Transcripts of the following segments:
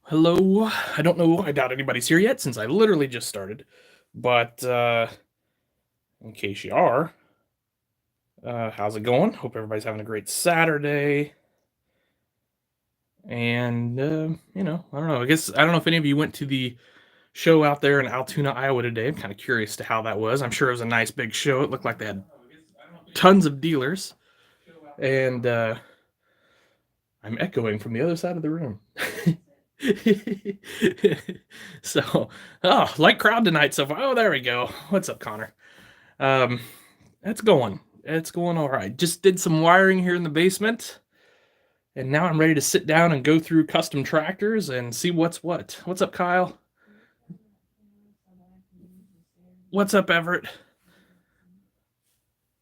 Hello. I don't know. I doubt anybody's here yet since I literally just started. But in case you are, how's it going? Hope everybody's having a great Saturday. And, I don't know. I don't know if any of you went to the show out there in Altoona, Iowa today. I'm kind of curious to how that was. I'm sure it was a nice big show. It looked like they had tons of dealers. And I'm echoing from the other side of the room. So, light crowd tonight so far. Oh, there we go. What's up, Connor? Um, it's going. It's going all right. Just did some wiring here in the basement, and now I'm ready to sit down and go through custom tractors and see what's what. What's up, Kyle? What's up, Everett?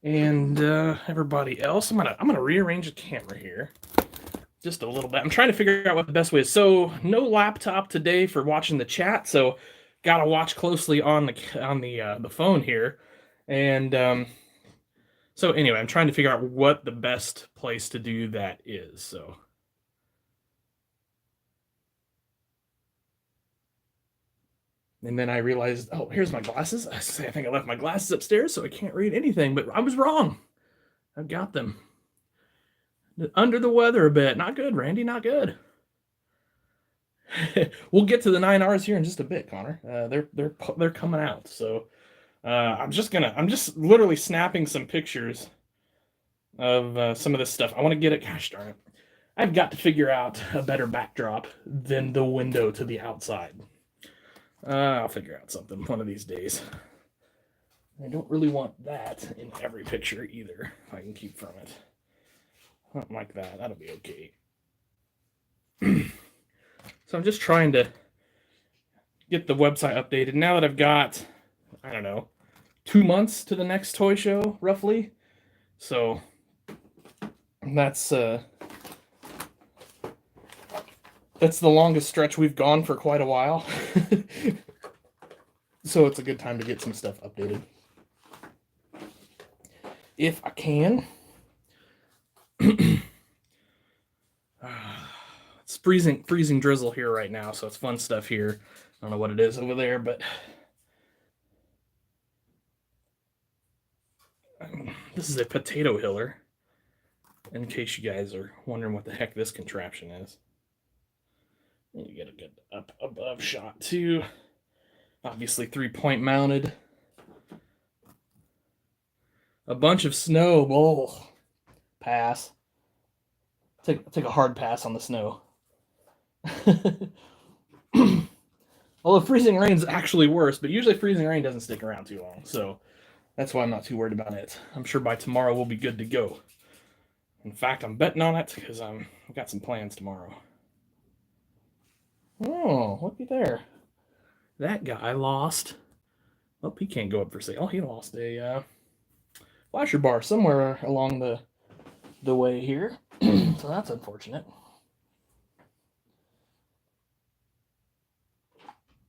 And everybody else. I'm gonna rearrange the camera here just a little bit. I'm trying to figure out what the best way is. So no laptop today for watching the chat. So gotta watch closely on the phone here. And so anyway, I'm trying to figure out what the best place to do that is. So and then I realized, oh, here's my glasses. I think I left my glasses upstairs, so I can't read anything. But I was wrong. I've got them. Under the weather a bit. Not good, Randy. Not good. We'll get to the 9Rs here in just a bit, Connor. They're coming out. So I'm just literally snapping some pictures of some of this stuff. I want to get it. Gosh darn it! I've got to figure out a better backdrop than the window to the outside. I'll figure out something one of these days. I don't really want that in every picture either, if I can keep from it. Something like that. That'll be okay. So I'm just trying to get the website updated. Now that I've got, I don't know, 2 months to the next toy show, roughly. So that's the longest stretch we've gone for quite a while. So it's a good time to get some stuff updated. If I can. It's freezing drizzle here right now, so it's fun stuff here. I don't know what it is over there, but this is a potato hiller, in case you guys are wondering what the heck this contraption is. And you get a good up above shot too. Obviously 3-point mounted. A bunch of snow. Oh, pass. Take a hard pass on the snow. Although freezing rain's actually worse, but usually freezing rain doesn't stick around too long, so that's why I'm not too worried about it. I'm sure by tomorrow we'll be good to go. In fact, I'm betting on it because I've got some plans tomorrow. Oh, looky there. That guy lost. Oh, he can't go up for sale. He lost a flasher bar somewhere along the way here. So that's unfortunate.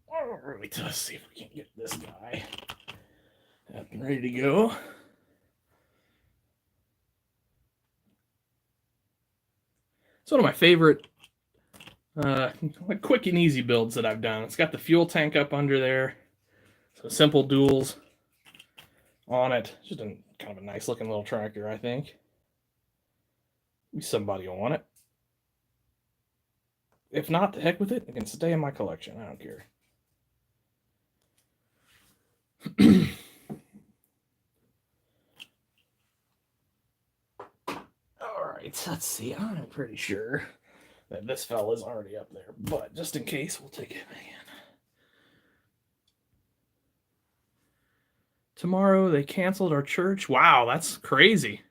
All right, let's see if we can get this guy up and ready to go. It's one of my favorite quick and easy builds that I've done. It's got the fuel tank up under there. So simple duals on it. Just a kind of a nice looking little tractor, I think. Somebody will want it. If not, the heck with it. It can stay in my collection. I don't care. Alright, let's see. I'm pretty sure that this fella's already up there, but just in case, we'll take it again. Tomorrow they canceled our church. Wow, that's crazy.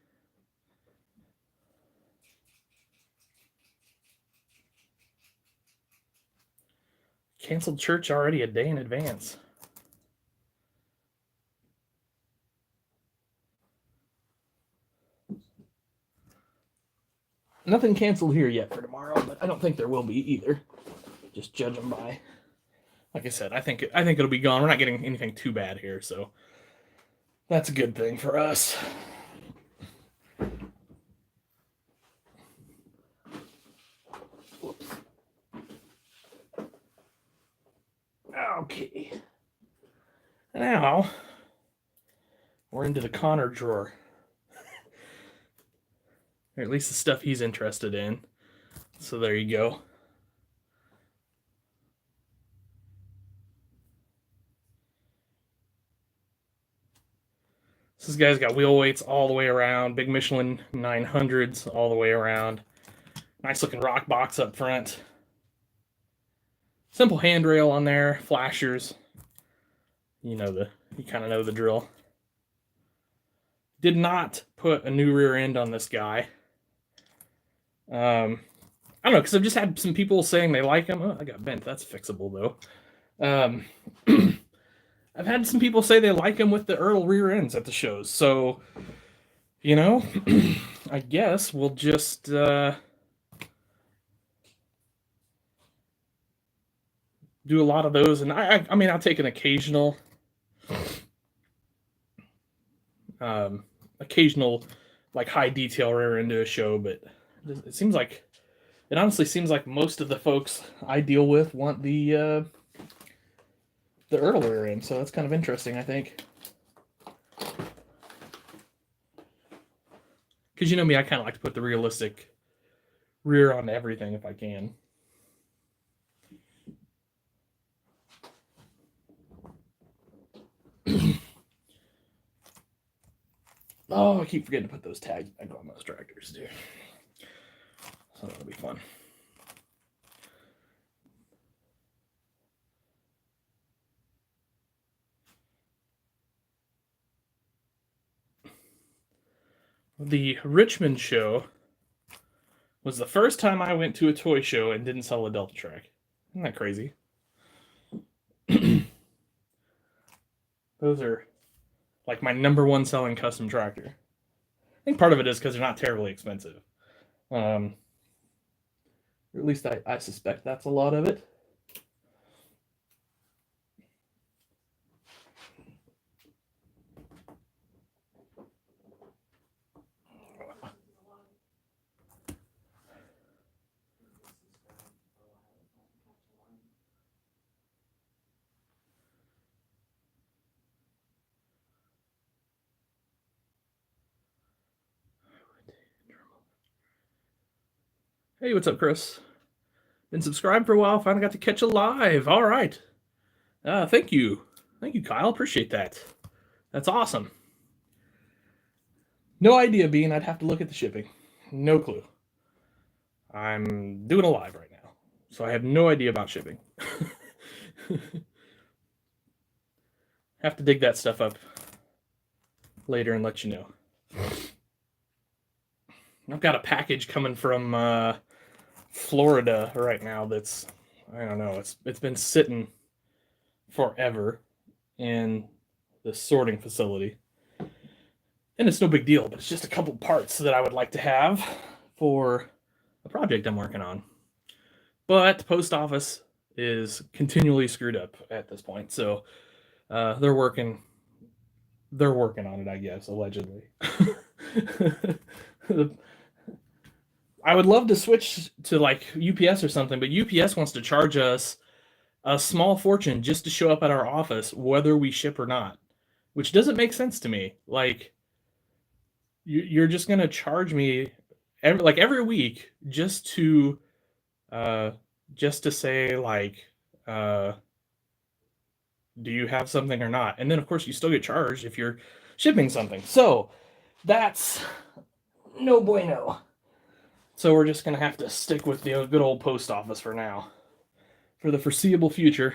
Canceled church already a day in advance. Nothing canceled here yet for tomorrow, but I don't think there will be either. Just judging by, like I said, I think it'll be gone. We're not getting anything too bad here, so that's a good thing for us. Okay. Now, we're into the Connor drawer. Or at least the stuff he's interested in. So there you go. This guy's got wheel weights all the way around, big Michelin 900s all the way around. Nice looking rock box up front. Simple handrail on there, flashers. You kind of know the drill. Did not put a new rear end on this guy. I don't know, because I've just had some people saying they like him. Oh, I got bent. That's fixable, though. I've had some people say they like him with the Earl rear ends at the shows. So, I guess we'll just do a lot of those. And I mean, I'll take an occasional like high detail rear end to a show, but it honestly seems like most of the folks I deal with want the Earl rear end, so that's kind of interesting, I think. Because you know me, I kind of like to put the realistic rear on everything if I can. Oh, I keep forgetting to put those tags back on those tractors, too. So that'll be fun. The Richmond show was the first time I went to a toy show and didn't sell a Delta track. Isn't that crazy? Those are like my number one selling custom tractor. I think part of it is because they're not terribly expensive. Or at least I suspect that's a lot of it. Hey, what's up, Chris? Been subscribed for a while, finally got to catch a live. All right. Thank you. Thank you, Kyle. Appreciate that. That's awesome. No idea, Bean. I'd have to look at the shipping. No clue. I'm doing a live right now, so I have no idea about shipping. Have to dig that stuff up later and let you know. I've got a package coming from Florida right now that's, I don't know, it's been sitting forever in the sorting facility. And it's no big deal, but it's just a couple parts that I would like to have for a project I'm working on. But the post office is continually screwed up at this point, so they're working on it, I guess, allegedly. I would love to switch to like UPS or something, but UPS wants to charge us a small fortune just to show up at our office, whether we ship or not, which doesn't make sense to me. Like, you're just gonna charge me every week just to say like, do you have something or not? And then of course you still get charged if you're shipping something. So that's no bueno. So we're just going to have to stick with the good old post office for now, for the foreseeable future,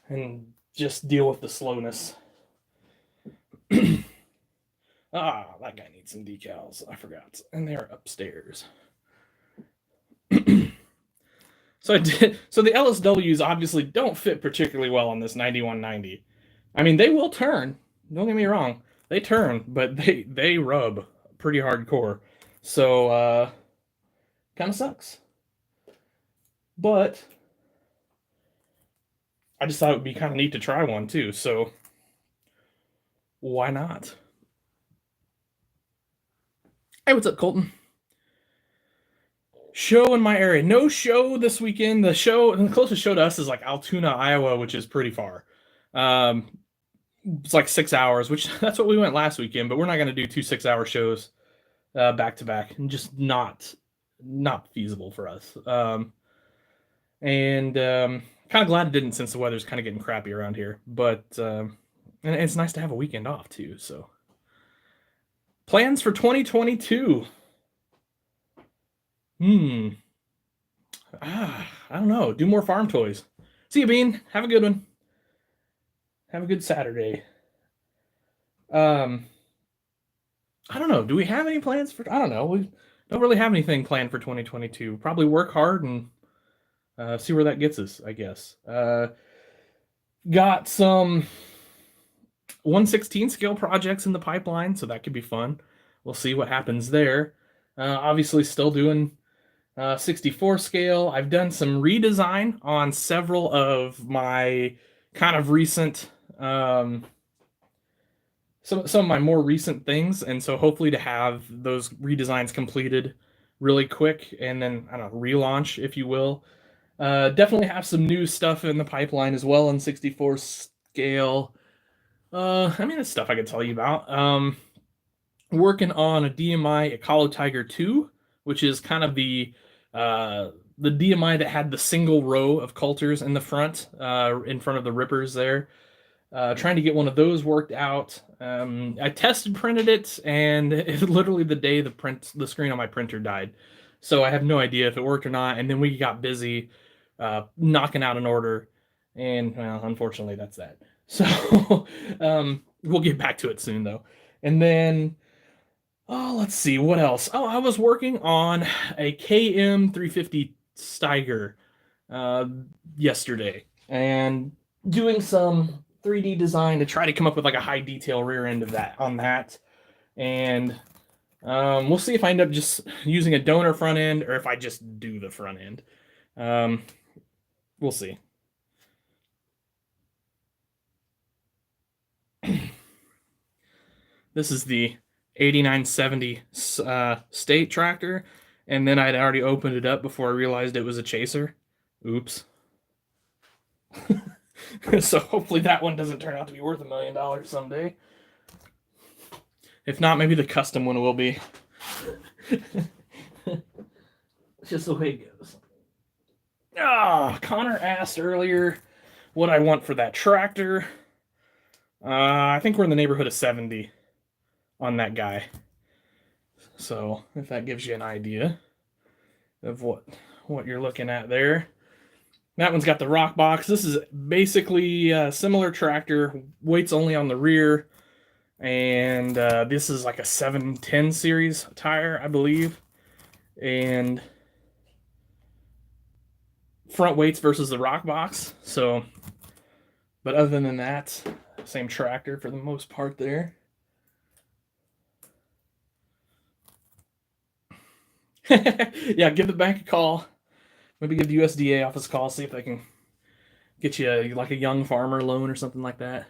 and just deal with the slowness. That guy needs some decals. I forgot. And they're upstairs. So the LSWs obviously don't fit particularly well on this 9190. I mean, they will turn. Don't get me wrong. They turn, but they rub pretty hardcore. So, kind of sucks. But I just thought it would be kind of neat to try one too. So, why not? Hey, what's up, Colton? Show in my area. No show this weekend. The closest show to us is like Altoona, Iowa, which is pretty far. It's like 6 hours, which that's what we went last weekend, but we're not going to do 2 6-hour shows back to back, and just not feasible for us. And kind of glad it didn't, since the weather's kind of getting crappy around here. But and it's nice to have a weekend off too. So plans for 2022. I don't know. Do more farm toys. See you, Bean. Have a good one. Have a good Saturday. I don't know. Do we have any plans for? I don't know. We don't really have anything planned for 2022. Probably work hard and see where that gets us, I guess. Got some 1/16 scale projects in the pipeline, so that could be fun. We'll see what happens there. Obviously, still doing 64 scale. I've done some redesign on several of my kind of recent, some of my more recent things, and so hopefully to have those redesigns completed really quick, and then, I don't know, relaunch, if you will. Definitely have some new stuff in the pipeline as well in 64 scale. I mean, it's stuff I could tell you about. Working on a DMI Ecolo Tiger 2, which is kind of the DMI that had the single row of coulters in the front of the rippers there. Trying to get one of those worked out. I tested printed it, and literally the day the screen on my printer died. So I have no idea if it worked or not. And then we got busy knocking out an order, and well, unfortunately, that's that. So we'll get back to it soon, though. And then, oh, let's see what else. Oh, I was working on a KM 350 Steiger yesterday, and doing some 3D design to try to come up with like a high detail rear end of that on that. And we'll see if I end up just using a donor front end or if I just do the front end. We'll see. This is the 8970 state tractor, and then I'd already opened it up before I realized it was a chaser. Oops. So hopefully that one doesn't turn out to be worth $1 million someday. If not, maybe the custom one will be. It's just the way it goes. Connor asked earlier what I want for that tractor. I think we're in the neighborhood of 70 on that guy. So if that gives you an idea of what you're looking at there. That one's got the rock box. This is basically a similar tractor, weight's only on the rear, and this is like a 710 series tire, I believe, and front weights versus the rock box. So, but other than that, same tractor for the most part there. Yeah, give the bank a call. Maybe give the USDA office a call, see if they can get you like a young farmer loan or something like that.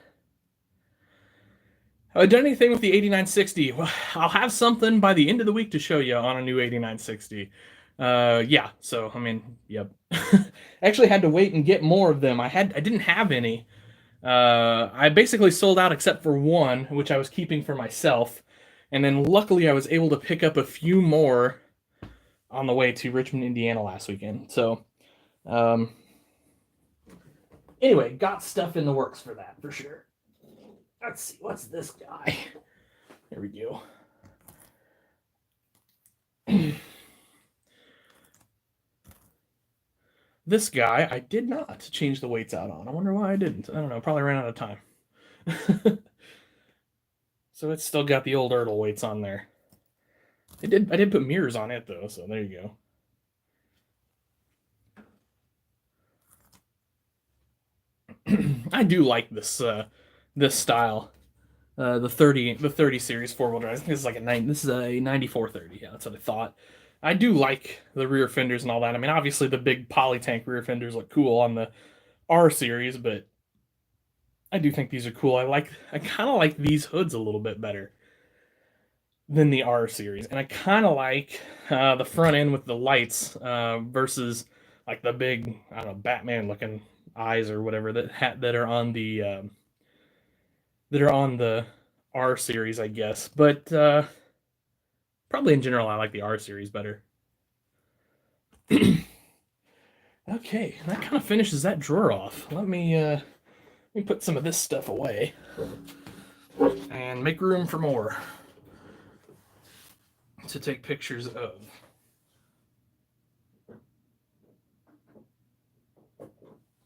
Have I done anything with the 8960? Well, I'll have something by the end of the week to show you on a new 8960. Yeah, so I mean, yep. Actually had to wait and get more of them. I didn't have any. I basically sold out except for one, which I was keeping for myself. And then luckily I was able to pick up a few more on the way to Richmond, Indiana last weekend. So, anyway, got stuff in the works for that, for sure. Let's see, what's this guy? There we go. This guy, I did not change the weights out on. I wonder why I didn't. I don't know, probably ran out of time. So it's still got the old Ertl weights on there. I did put mirrors on it though, so there you go. I do like this style. The 30 series 4-wheel drive. I think this is like this is a 9430. Yeah, that's what I thought. I do like the rear fenders and all that. I mean, obviously the big poly tank rear fenders look cool on the R series, but I do think these are cool. I kind of like these hoods a little bit better. than the R series, and I kind of like the front end with the lights versus like the big, I don't know, Batman looking eyes or whatever that are on the R series, I guess. But probably in general, I like the R series better. Okay, that kind of finishes that drawer off. Let me put some of this stuff away and make room for more to take pictures of.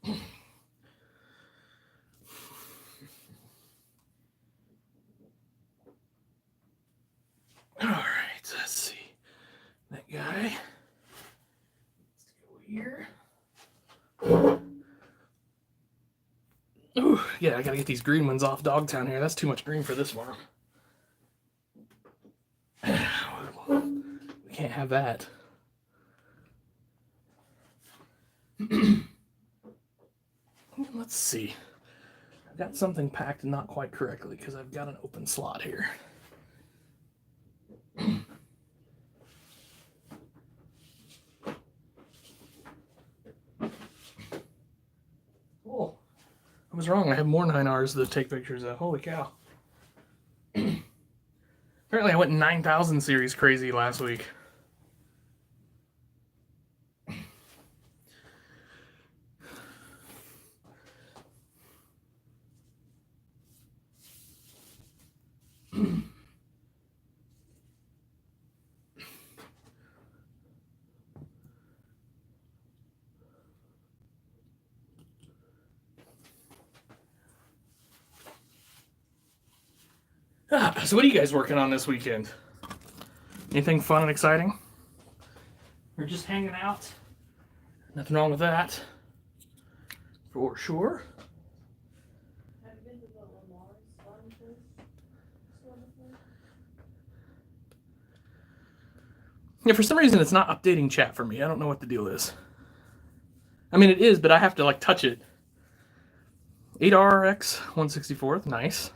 All right, let's see. That guy. Let's go here. Ooh, yeah, I gotta get these green ones off Dogtown here. That's too much green for this farm. We can't have that. Let's see. I've got something packed not quite correctly because I've got an open slot here. Oh, I was wrong. I have more 9Rs to take pictures of. Holy cow. Apparently I went 9,000 series crazy last week. So what are you guys working on this weekend? Anything fun and exciting? Or just hanging out? Nothing wrong with that. For sure. Have you been to the Lamar's farm place? Yeah, for some reason it's not updating chat for me. I don't know what the deal is. I mean, it is, but I have to like touch it. 8RX 164th, nice.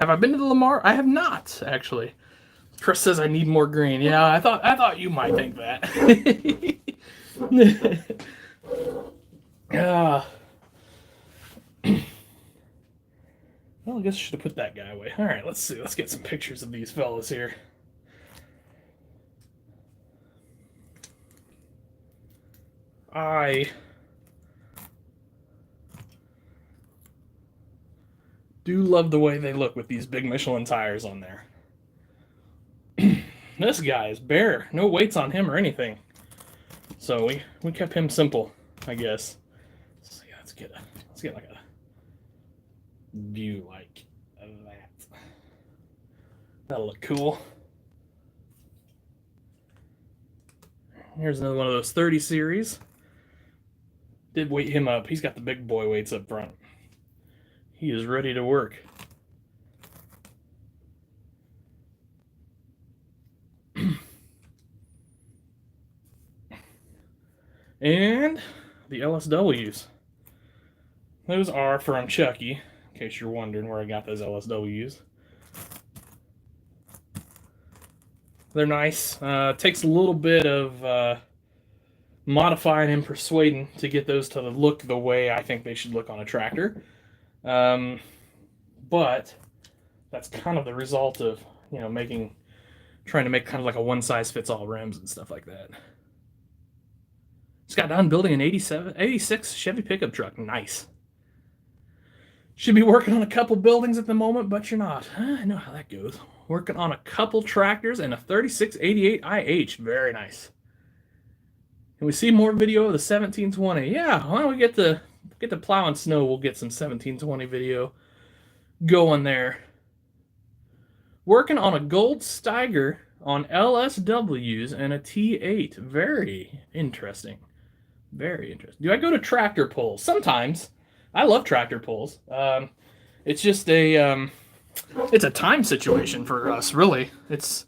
Have I been to the Lamar? I have not, actually. Chris says I need more green. Yeah, I thought you might think that. Well, I guess I should have put that guy away. All right, let's see. Let's get some pictures of these fellas here. I do love the way they look with these big Michelin tires on there. This guy is bare. No weights on him or anything. So we kept him simple, I guess. So yeah, let's get like a view like that. That'll look cool. Here's another one of those 30 series. Did weight him up. He's got the big boy weights up front. He is ready to work. And the LSWs. Those are from Chucky, in case you're wondering where I got those LSWs. They're nice. Takes a little bit of modifying and persuading to get those to look the way I think they should look on a tractor. But that's kind of the result of, trying to make kind of like a one-size-fits-all rims and stuff like that. Just got done building an 86 Chevy pickup truck. Nice. Should be working on a couple buildings at the moment, but you're not. I know how that goes. Working on a couple tractors and a 3688 IH. Very nice. And we see more video of the 1720. Yeah, why don't we get to plowing snow? We'll get some 1720 video going there. Working on a Gold Steiger on LSWs and a T8. Very interesting. Very interesting. Do I go to tractor pulls? Sometimes. I love tractor pulls. It's just it's a time situation for us, really. It's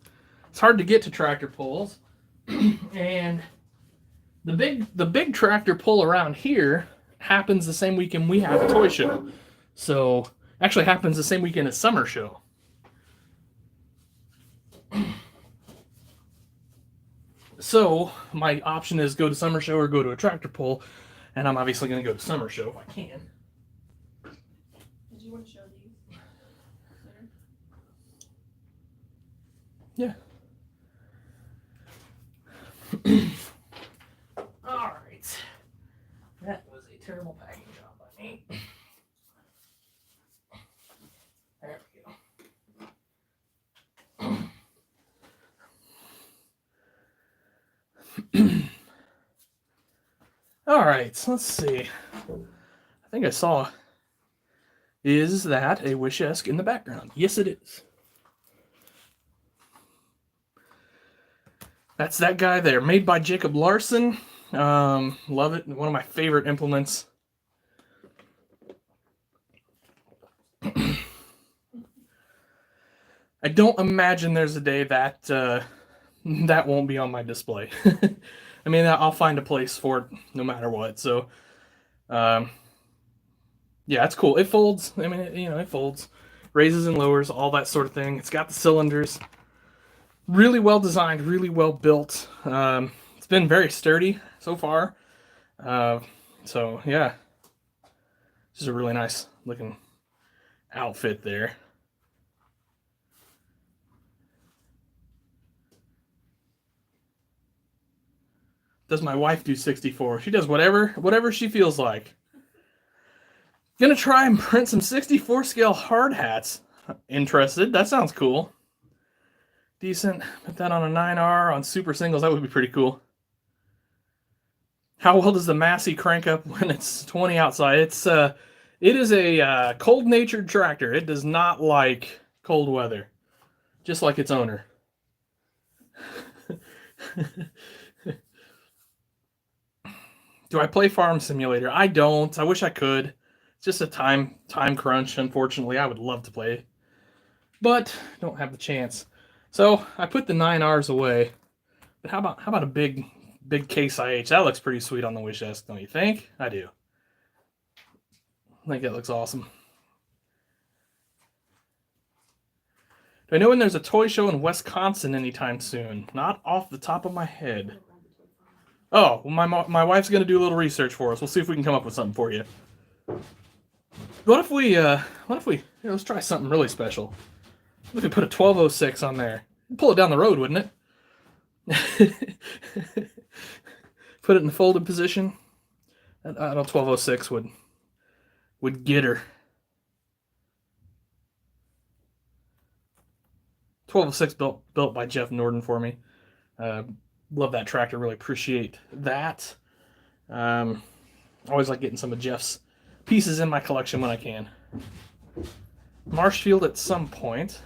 hard to get to tractor pulls. And the big tractor pull around here happens the same weekend we have a toy show. So actually happens the same weekend as summer show. So my option is go to summer show or go to a tractor pull, and I'm obviously going to go to summer show if I can. Did you want to show these? Yeah. All right. That was a terrible packing job by me. There we go. All right, so let's see. I think I saw. Is that a Wish-esque in the background? Yes, it is. That's that guy there, made by Jacob Larson. Love it. One of my favorite implements. I don't imagine there's a day that that won't be on my display. I mean, I'll find a place for it no matter what. So, yeah, it's cool. It folds. I mean, it folds, raises and lowers, all that sort of thing. It's got the cylinders. Really well designed, really well built. It's been very sturdy so far. So yeah, this is a really nice looking outfit there. Does my wife do 64? She does whatever she feels like. Gonna try and print some 64 scale hard hats. Interested? That sounds cool. Decent. Put that on a 9R on super singles. That would be pretty cool. How well does the Massey crank up when it's 20 outside? It is a cold-natured tractor. It does not like cold weather, just like its owner. Do I play Farm Simulator? I don't. I wish I could. It's just a time crunch, unfortunately. I would love to play, but don't have the chance. So I put the 9Rs away. But how about a big Case IH? That looks pretty sweet on the Wish-esque, don't you think? I do. I think that looks awesome. Do I know when there's a toy show in Wisconsin anytime soon? Not off the top of my head. Oh, well, my wife's gonna do a little research for us. We'll see if we can come up with something for you. What if we let's try something really special. What if we put a 1206 on there? Pull it down the road, wouldn't it? Put it in the folded position. I know 1206 would get her. 1206 built by Jeff Norden for me. Love that tractor. Really appreciate that. Always like getting some of Jeff's pieces in my collection when I can. Marshfield at some point.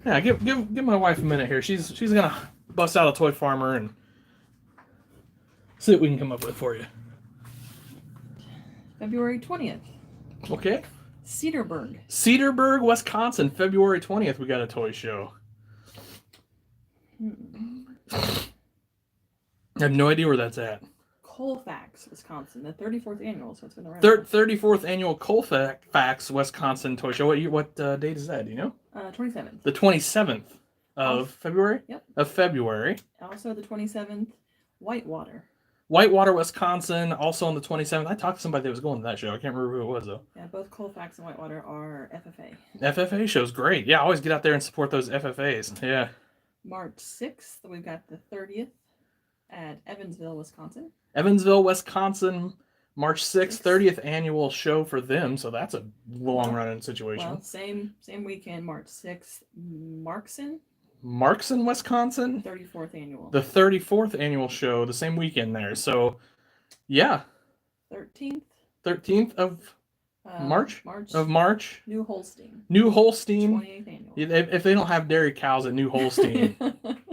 Yeah, give my wife a minute here. She's gonna bust out a Toy Farmer and see what we can come up with for you. February 20th. Okay. Cedarburg, Wisconsin, February 20th. We got a toy show. I have no idea where that's at. Colfax, Wisconsin, the 34th annual, so it's been around. 34th annual Colfax, Wisconsin toy show. What date is that? Do you know? 27th. The 27th of February? Yep. Of February. Also the 27th, Whitewater, Wisconsin, also on the 27th. I talked to somebody that was going to that show. I can't remember who it was, though. Yeah, both Colfax and Whitewater are FFA. FFA show's great. Yeah, I always get out there and support those FFAs. Yeah. March 6th, we've got the 30th at Evansville, Wisconsin. Evansville, Wisconsin, March 6th, 30th annual show for them. So that's a long-running situation. Well, same weekend, March 6th, Markson, Wisconsin? 34th annual. The 34th annual show, the same weekend there. So, yeah. 13th of March? Of March. New Holstein. 28th annual. If they don't have dairy cows at New Holstein,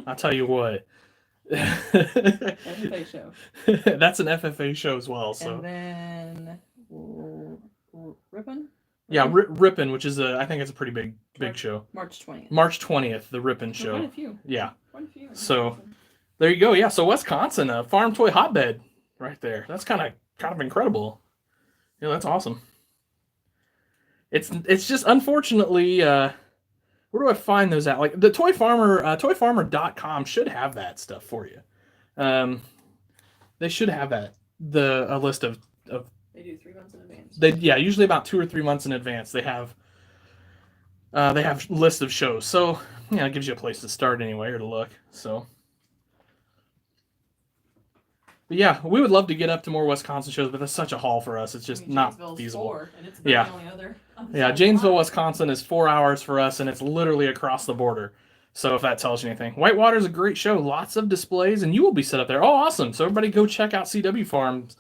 I'll tell you what. FFA show. That's an FFA show as well. So. And then Ripon? Yeah, Ripon, which is I think it's a pretty big show. March 20th. March 20th, the Rippin' Show. Quite a few. Yeah. Quite a few. So there you go. Yeah. So Wisconsin, a farm toy hotbed, right there. That's kind of incredible. Yeah, that's awesome. It's just unfortunately, where do I find those at? Like the Toy Farmer, toyfarmer.com should have that stuff for you. They should have that. A list of they do 3 months in advance. Usually about 2 or 3 months in advance. They have lists of shows. So it gives you a place to start anyway or to look. So. But yeah, we would love to get up to more Wisconsin shows, but that's such a haul for us. It's just not feasible. 4, and it's the only other Janesville, Wisconsin is 4 hours for us, and it's literally across the border. So if that tells you anything. Whitewater is a great show. Lots of displays, and you will be set up there. Oh, awesome. So everybody go check out CW Farms.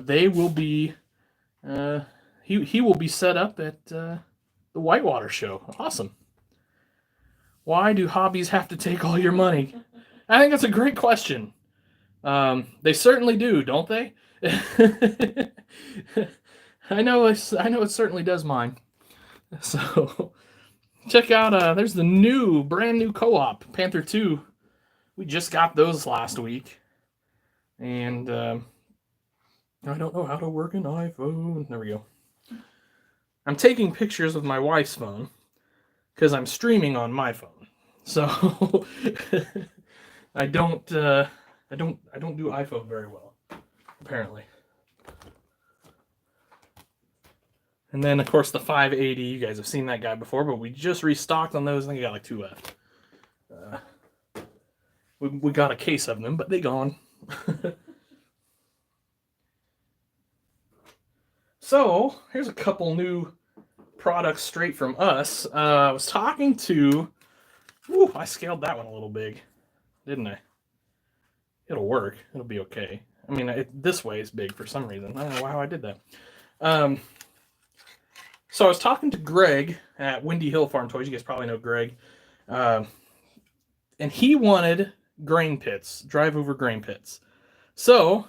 They will be... he will be set up at the Whitewater show. Awesome. Why do hobbies have to take all your money? I think that's a great question. They certainly do, don't they? I know it certainly does mine. So check out there's the brand new co-op Panther 2. We just got those last week. And I don't know how to work an iPhone. There we go. I'm taking pictures with my wife's phone because I'm streaming on my phone. So I don't do iPhone very well, apparently. And then, of course, the 580. You guys have seen that guy before, but we just restocked on those. I think I got like 2 left. We got a case of them, but they gone. So, here's a couple new products straight from us. I was talking to... Ooh, I scaled that one a little big, didn't I? It'll work. It'll be okay. I mean, this way is big for some reason. I don't know how I did that. So I was talking to Greg at Windy Hill Farm Toys. You guys probably know Greg. And he wanted grain pits, drive-over grain pits. So,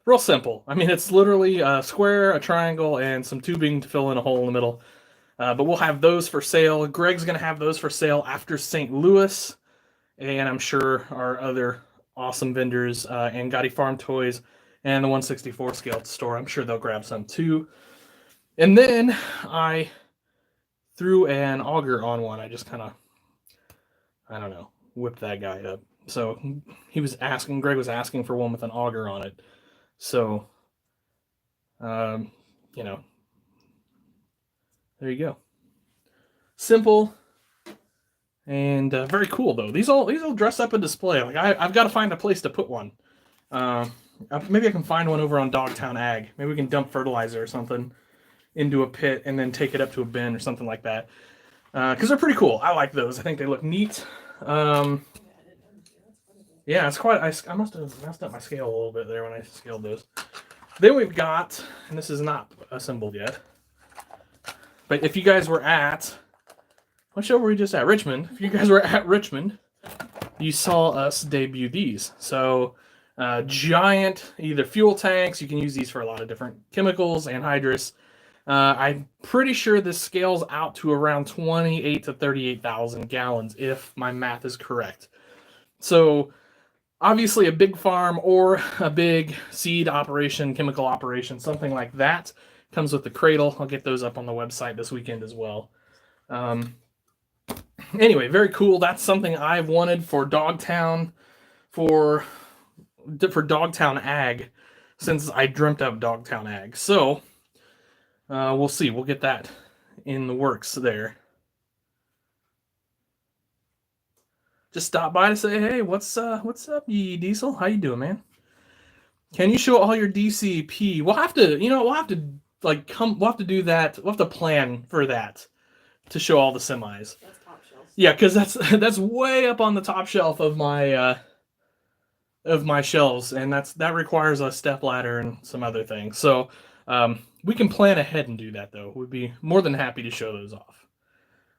real simple. I mean, it's literally a square, a triangle, and some tubing to fill in a hole in the middle. But we'll have those for sale. Greg's going to have those for sale after St. Louis. And I'm sure our other awesome vendors and Gotti Farm Toys and the 164 scale store, I'm sure they'll grab some too. And then I threw an auger on one. I just kind of, I don't know, whipped that guy up. So Greg was asking for one with an auger on it. So, there you go. Simple. And very cool though. These all dress up a display. Like I've got to find a place to put one. Maybe I can find one over on Dogtown Ag. Maybe we can dump fertilizer or something into a pit and then take it up to a bin or something like that. Because they're pretty cool. I like those. I think they look neat. Yeah, it's quite. I must have messed up my scale a little bit there when I scaled those. Then we've got, and this is not assembled yet. But if you guys were at, what show were we just at? Richmond. If you guys were at Richmond, you saw us debut these. So giant, either fuel tanks. You can use these for a lot of different chemicals, anhydrous. I'm pretty sure this scales out to around 28 to 38,000 gallons, if my math is correct. So obviously a big farm or a big seed operation, chemical operation, something like that comes with the cradle. I'll get those up on the website this weekend as well. Anyway, very cool. That's something I've wanted for Dogtown, for Dogtown Ag, since I dreamt up Dogtown Ag. So we'll see. We'll get that in the works there. Just stop by to say, hey, what's up, ye Diesel? How you doing, man? Can you show all your DCP? We'll have to do that. We'll have to plan for that to show all the semis. That's top shelves. Yeah, because that's way up on the top shelf of my shelves, and that requires a step ladder and some other things. So we can plan ahead and do that, though. We'd be more than happy to show those off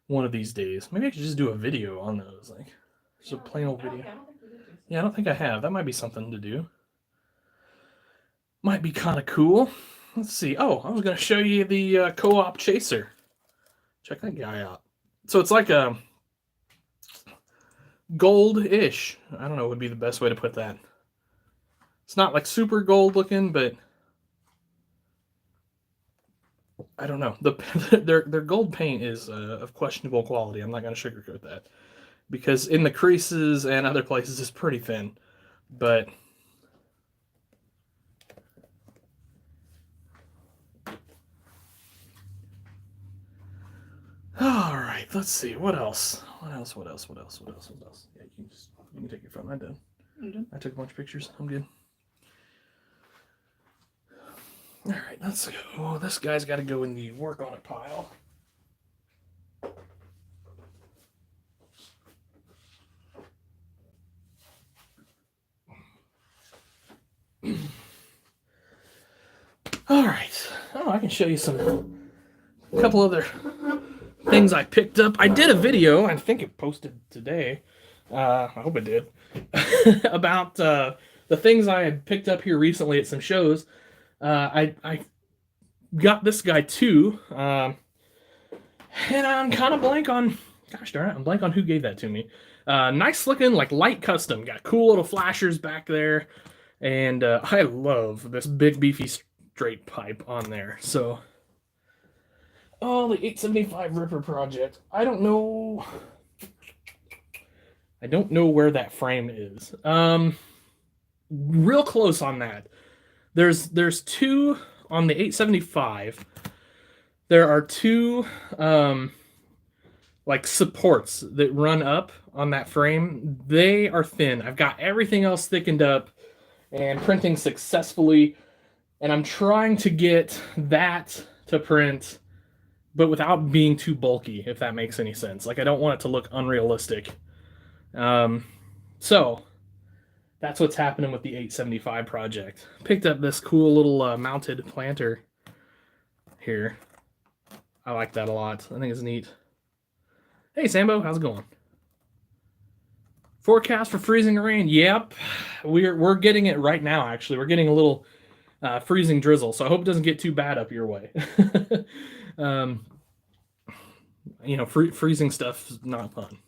one of these days. Maybe I could just do a video on those, like just a plain old video. Yeah, I don't think I have. That might be something to do. Might be kind of cool. Let's see. Oh, I was going to show you the co-op chaser. Check that guy out. So it's like a gold-ish. I don't know what would be the best way to put that. It's not like super gold looking, but I don't know. Their gold paint is of questionable quality. I'm not going to sugarcoat that because in the creases and other places it's pretty thin. But all right, let's see what else. What else? Yeah, you can take your phone. I'm done. I took a bunch of pictures. I'm good. All right, let's go. Oh, this guy's got to go in the work on it pile. All right. Oh, I can show you a couple other things I picked up. I did a video. I think it posted today. I hope it did. About the things I had picked up here recently at some shows. I got this guy too, and I'm kind of blank on. Gosh darn it, I'm blank on who gave that to me. Nice looking, like light custom. Got cool little flashers back there, and I love this big beefy straight pipe on there. So, oh, the 875 Ripper project. I don't know where that frame is. Real close on that. There's two on the 875. There are two like supports that run up on that frame. They are thin. I've got everything else thickened up and printing successfully, and I'm trying to get that to print, but without being too bulky, if that makes any sense. Like, I don't want it to look unrealistic. So that's what's happening with the 875 project. Picked up this cool little mounted planter here. I like that a lot. I think it's neat. Hey, Sambo, how's it going? Forecast for freezing rain. Yep, we're getting it right now. Actually, we're getting a little freezing drizzle. So I hope it doesn't get too bad up your way. Freezing stuff is not fun.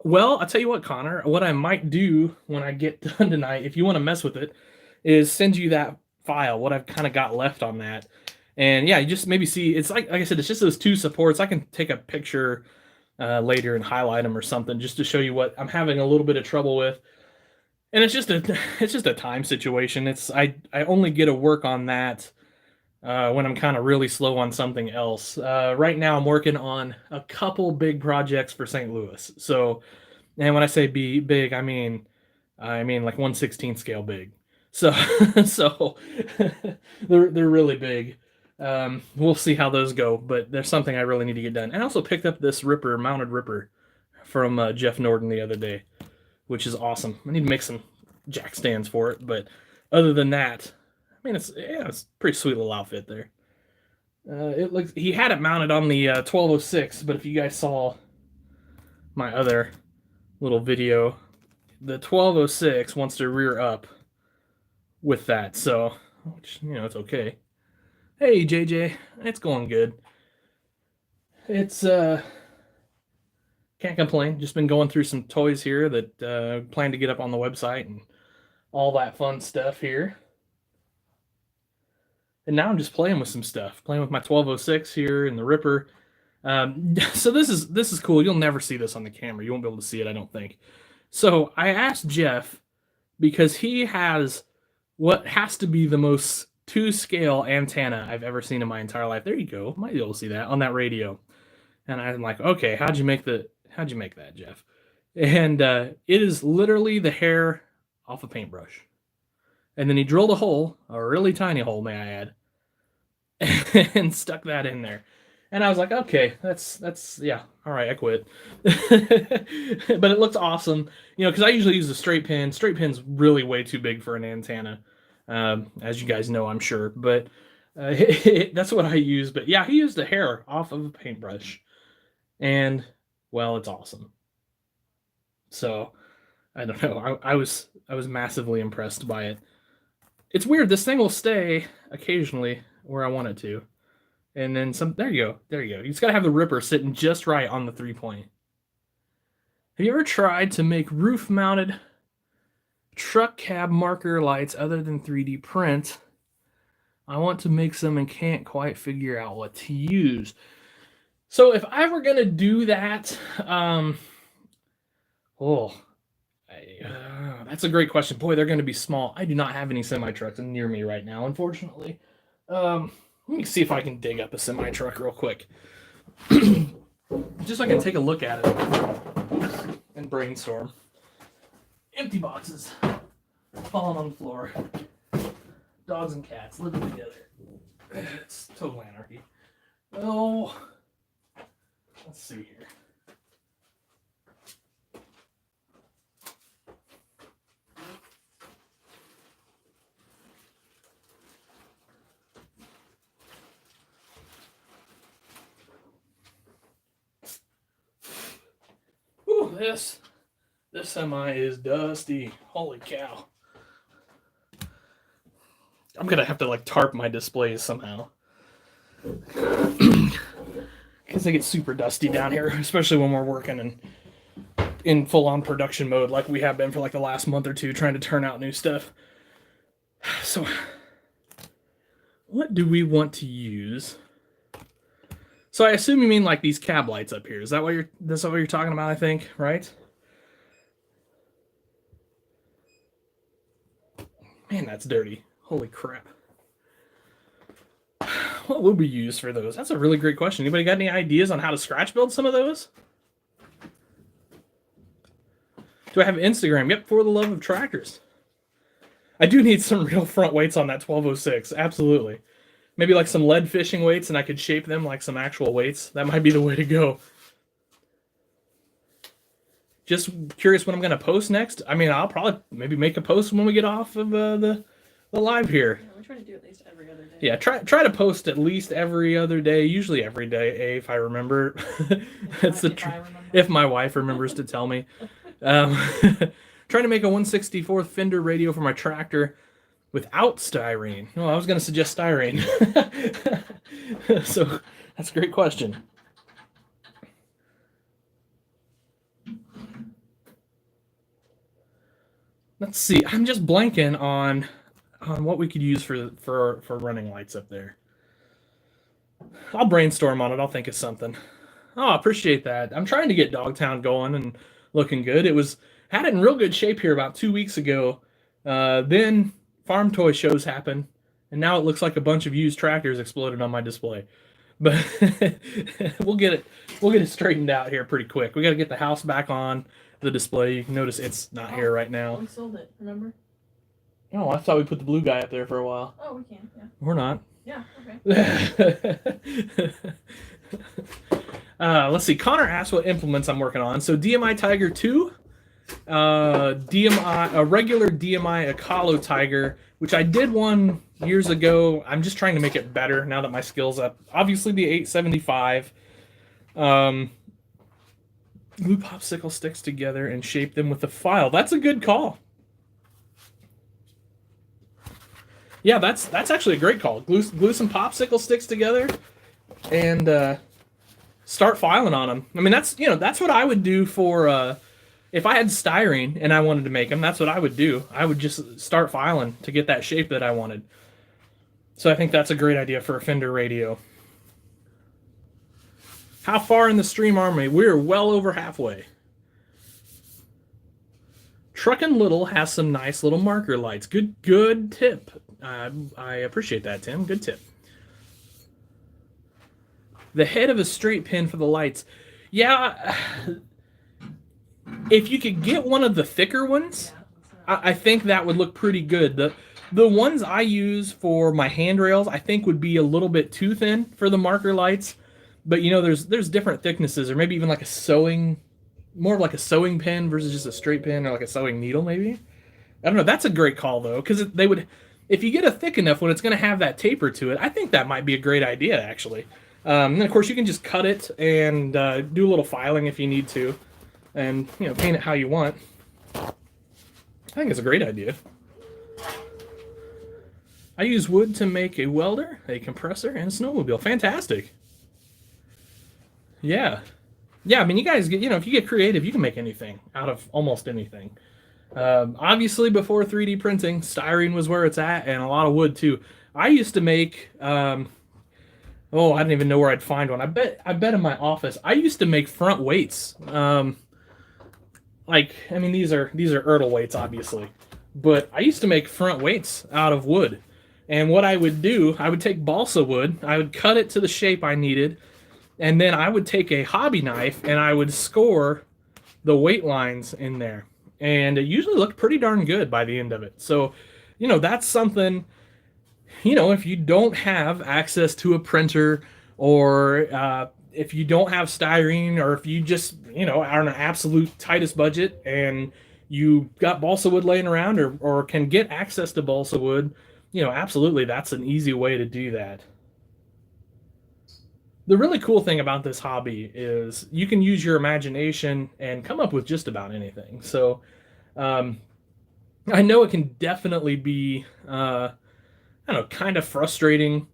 Well, I'll tell you what, Connor, what I might do when I get done tonight, if you want to mess with it, is send you that file, what I've kind of got left on that. And yeah, you just maybe see, it's like I said, it's just those two supports. I can take a picture later and highlight them or something just to show you what I'm having a little bit of trouble with. And it's just a time situation. I only get to work on that when I'm kind of really slow on something else. Right now I'm working on a couple big projects for St. Louis. So, and when I say big, I mean like 1/16 scale big. So so they're really big. We'll see how those go, but there's something I really need to get done. And I also picked up this mounted ripper from Jeff Norden the other day, which is awesome. I need to make some jack stands for it, but other than that, I mean, it's a pretty sweet little outfit there. It looks, he had it mounted on the 1206, but if you guys saw my other little video, the 1206 wants to rear up with that, so which, it's okay. Hey JJ, it's going good. It's can't complain. Just been going through some toys here that plan to get up on the website and all that fun stuff here. And now I'm just playing with some stuff, playing with my 1206 here and the Ripper. So this is cool. You'll never see this on the camera. You won't be able to see it, I don't think. So I asked Jeff, because he has what has to be the most to-scale antenna I've ever seen in my entire life. There you go. Might be able to see that on that radio. And I'm like, okay, how'd you make that, Jeff? And it is literally the hair off a paintbrush. And then he drilled a hole, a really tiny hole, may I add, and stuck that in there. And I was like, okay, that's yeah, all right, I quit. But it looks awesome, because I usually use a straight pin. Straight pin's really way too big for an antenna, as you guys know, I'm sure. But that's what I use. But yeah, he used the hair off of a paintbrush, and well, it's awesome. So I don't know. I was massively impressed by it. It's weird. This thing will stay occasionally where I want it to. And then some. There you go. There you go. You just got to have the ripper sitting just right on the 3-point. Have you ever tried to make roof-mounted truck cab marker lights other than 3D print? I want to make some and can't quite figure out what to use. So if I were going to do that, that's a great question. Boy, they're going to be small. I do not have any semi-trucks near me right now, unfortunately. Let me see if I can dig up a semi-truck real quick. Just so I can take a look at it and brainstorm. Empty boxes falling on the floor. Dogs and cats living together. It's total anarchy. Oh, let's see here. Ooh, this semi is dusty. Holy cow. I'm gonna have to like tarp my displays somehow. Because they get super dusty down here, especially when we're working in full-on production mode like we have been for like the last month or two trying to turn out new stuff. So, what do we want to use? So I assume you mean like these cab lights up here. Is that what you're talking about, I think, right? Man, that's dirty. Holy crap. What would we use for those? That's a really great question. Anybody got any ideas on how to scratch build some of those? Do I have Instagram? Yep, for the love of tractors. I do need some real front weights on that 1206. Absolutely. Maybe like some lead fishing weights and I could shape them like some actual weights. That might be the way to go. Just curious when I'm going to post next. I mean, I'll probably maybe make a post when we get off of the live here. Yeah, we try to do at least every other day. Yeah, try to post at least every other day. Usually every day, if I remember. That's the if my wife remembers to tell me. Trying to make a 1/64 fender radio for my tractor without styrene. Well, I was going to suggest styrene. So that's a great question. Let's see. I'm just blanking on what we could use for running lights up there. I'll brainstorm on it. I'll think of something. Oh, I appreciate that. I'm trying to get Dogtown going and looking good. Had it in real good shape here about 2 weeks ago. Then farm toy shows happened, and now it looks like a bunch of used tractors exploded on my display. But we'll get it straightened out here pretty quick. We got to get the house back on the display. You can notice it's not here right now. We sold it, remember? Oh, I thought we put the blue guy up there for a while. Oh, we can, yeah. We're not. Yeah, okay. Let's see. Connor asked what implements I'm working on. So DMI Tiger 2, DMI, a regular DMI Akalo Tiger, which I did one years ago. I'm just trying to make it better now that my skill's up. Obviously the 875. Glue popsicle sticks together and shape them with a file. That's a good call. Yeah, that's actually a great call. Glue some popsicle sticks together and start filing on them. I mean, that's what I would do for if I had styrene and I wanted to make them. That's what I would do. I would just start filing to get that shape that I wanted. So I think that's a great idea for a fender radio. How far in the stream are we? We're well over halfway. Truckin' Little has some nice little marker lights. Good tip. I appreciate that, Tim. Good tip. The head of a straight pin for the lights. Yeah, if you could get one of the thicker ones, I think that would look pretty good. The ones I use for my handrails, I think would be a little bit too thin for the marker lights. But you know, there's different thicknesses, or maybe even like more of like a sewing pin versus just a straight pin, or like a sewing needle maybe. I don't know. That's a great call though, because if you get a thick enough one, it's going to have that taper to it. I think that might be a great idea actually. And then of course you can just cut it and do a little filing if you need to, and paint it how you want. I think it's a great idea. I use wood to make a welder, a compressor, and a snowmobile. Fantastic. Yeah. Yeah, I mean, you guys get, if you get creative, you can make anything out of almost anything. Obviously, before 3D printing, styrene was where it's at, and a lot of wood too. I used to make, I don't even know where I'd find one. I bet in my office. I used to make front weights. These are Ertl weights, obviously, but I used to make front weights out of wood. And what I would do, I would take balsa wood, I would cut it to the shape I needed, and then I would take a hobby knife and I would score the weight lines in there. And it usually looked pretty darn good by the end of it. So, that's something, if you don't have access to a printer, or if you don't have styrene, or if you just, are on an absolute tightest budget and you got balsa wood laying around, or can get access to balsa wood, absolutely, that's an easy way to do that. The really cool thing about this hobby is you can use your imagination and come up with just about anything. So I know it can definitely be, kind of frustrating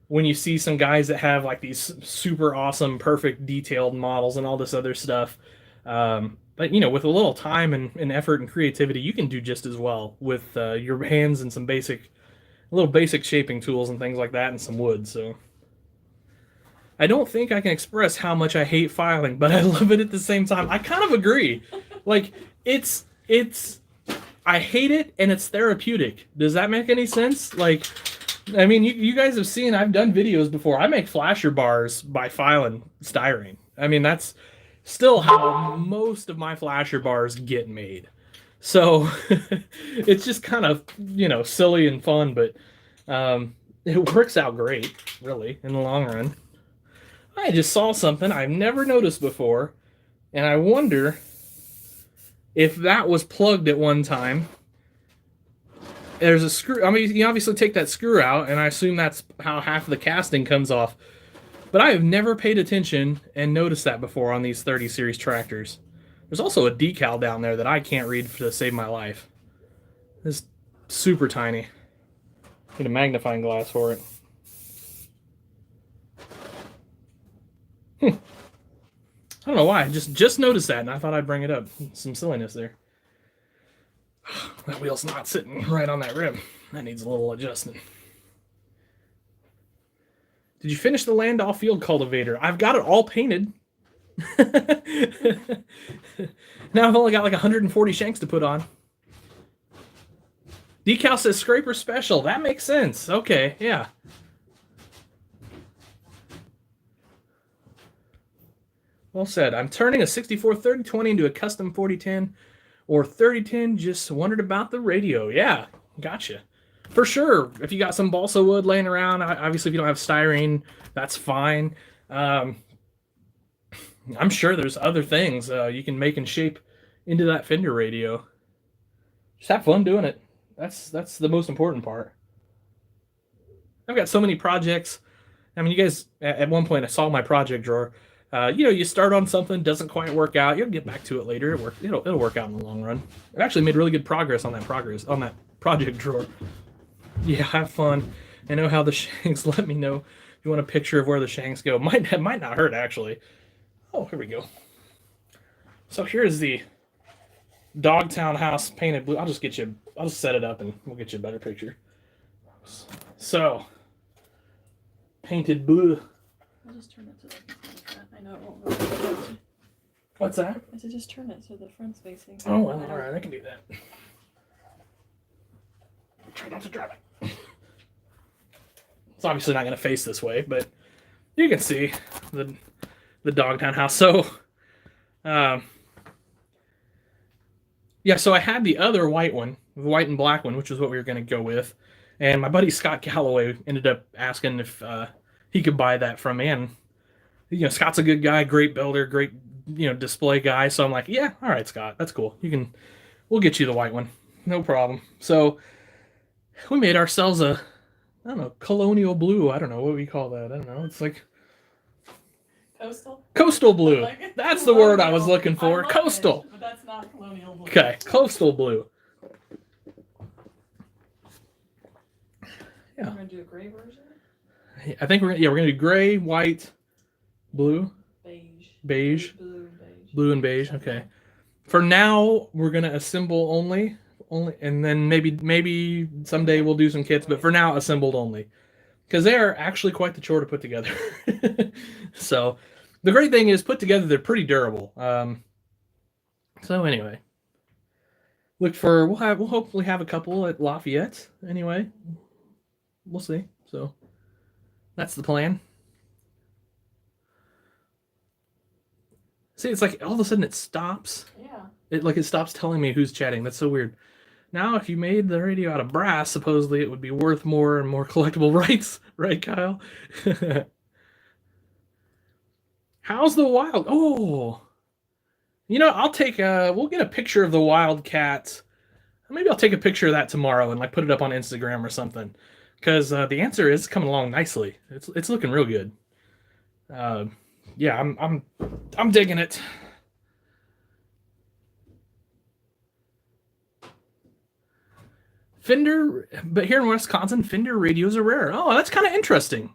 when you see some guys that have like these super awesome, perfect, detailed models and all this other stuff. But with a little time and effort and creativity, you can do just as well with your hands and some little basic shaping tools and things like that, and some wood. So I don't think I can express how much I hate filing, but I love it at the same time. I kind of agree. Like, I hate it, and it's therapeutic. Does that make any sense? Like, I mean, you guys have seen, I've done videos before. I make flasher bars by filing styrene. I mean, that's still how most of my flasher bars get made. So it's just kind of, silly and fun, but it works out great, really, in the long run. I just saw something I've never noticed before, and I wonder if that was plugged at one time. There's a screw. I mean, you obviously take that screw out, and I assume that's how half of the casting comes off. But I have never paid attention and noticed that before on these 30 series tractors. There's also a decal down there that I can't read to save my life. It's super tiny. Need a magnifying glass for it. I don't know why. I just noticed that, and I thought I'd bring it up. Some silliness there. That wheel's not sitting right on that rim. That needs a little adjustment. Did you finish the Landau field cultivator? I've got it all painted. Now I've only got like 140 shanks to put on. Decal says scraper special. That makes sense. Okay, yeah. Well said. I'm turning a 64 3020 into a custom 4010 or 3010. Just wondered about the radio. Yeah, gotcha. For sure. If you got some balsa wood laying around, obviously if you don't have styrene, that's fine. I'm sure there's other things you can make and shape into that Fender radio. Just have fun doing it. That's the most important part. I've got so many projects. I mean, you guys, at one point I saw my project drawer. You start on something, doesn't quite work out. You'll get back to it later. It'll work out in the long run. I've actually made really good progress on that project drawer. Yeah, have fun. I know how the shanks. Let me know if you want a picture of where the shanks go. Might not hurt, actually. Oh, here we go. So here's the Dogtown house painted blue. I'll just set it up and we'll get you a better picture. So, painted blue. I'll just turn it to the front. I know it won't really. What's that? I said just turn it so the front's facing. Oh, well, all right, I can do that. Try not to drop it. It's obviously not going to face this way, but you can see the Dogtown house. So, so I had the other white one, the white and black one, which is what we were going to go with. And my buddy Scott Calloway ended up asking if he could buy that from me. And, Scott's a good guy, great builder, great, display guy. So I'm like, yeah, all right, Scott, that's cool. We'll get you the white one. No problem. So we made ourselves a, I don't know, colonial blue. I don't know what we call that. I don't know. It's like coastal blue. Like that's the word I was looking for. Coastal. But that's not colonial blue. Okay, coastal blue. We're gonna do a gray version. I think we're gonna do gray, white, blue, Beige. blue and beige. Okay. For now, we're gonna assemble only, and then maybe someday we'll do some kits. But for now, assembled only, because they are actually quite the chore to put together. So, the great thing is, put together, they're pretty durable. So anyway, we'll hopefully have a couple at Lafayette. Anyway, we'll see. So that's the plan. See, it's like all of a sudden it stops. Yeah. It stops telling me who's chatting. That's so weird. Now, if you made the radio out of brass, supposedly it would be worth more and more collectible rights, right, Kyle? How's the wild? Oh, I'll take we'll get a picture of the wildcat. Maybe I'll take a picture of that tomorrow and like put it up on Instagram or something, because the answer is coming along nicely. It's looking real good. Yeah, I'm digging it. Fender, but here in Wisconsin, Fender radios are rare. Oh, that's kind of interesting.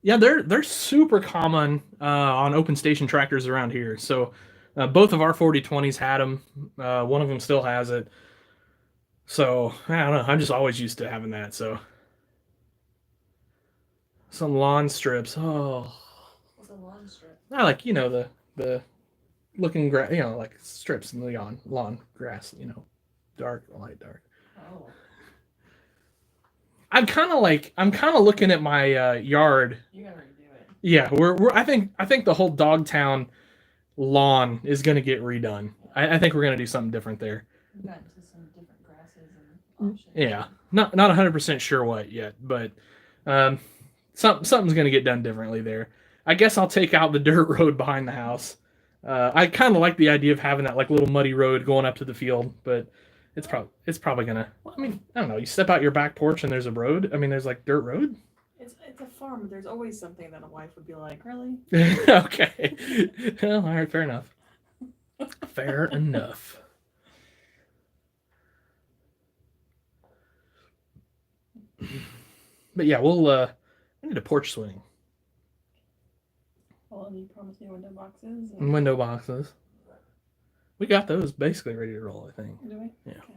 Yeah, they're super common on open station tractors around here. So both of our 4020s had them. One of them still has it. So I don't know. I'm just always used to having that. So some lawn strips. Oh, what's a lawn strip? I like the looking grass. Like strips in the lawn grass. Dark, light, dark. Oh. I'm kind of looking at my yard. You gotta redo it. Yeah, I think the whole Dogtown lawn is gonna get redone. I think we're gonna do something different there. We've gotten to some different grasses and options. Yeah, not 100% sure what yet, but something's gonna get done differently there. I guess I'll take out the dirt road behind the house. I kind of like the idea of having that like little muddy road going up to the field, but it's probably gonna. Well, I mean, I don't know. You step out your back porch and there's a road. I mean, there's like dirt road. It's a farm. There's always something that a wife would be like, really? Okay. Well, all right. Fair enough. Fair enough. But yeah, I need a porch swing. Well, you promised me window boxes. Window boxes. We got those basically ready to roll, I think. Do we? Yeah. Okay.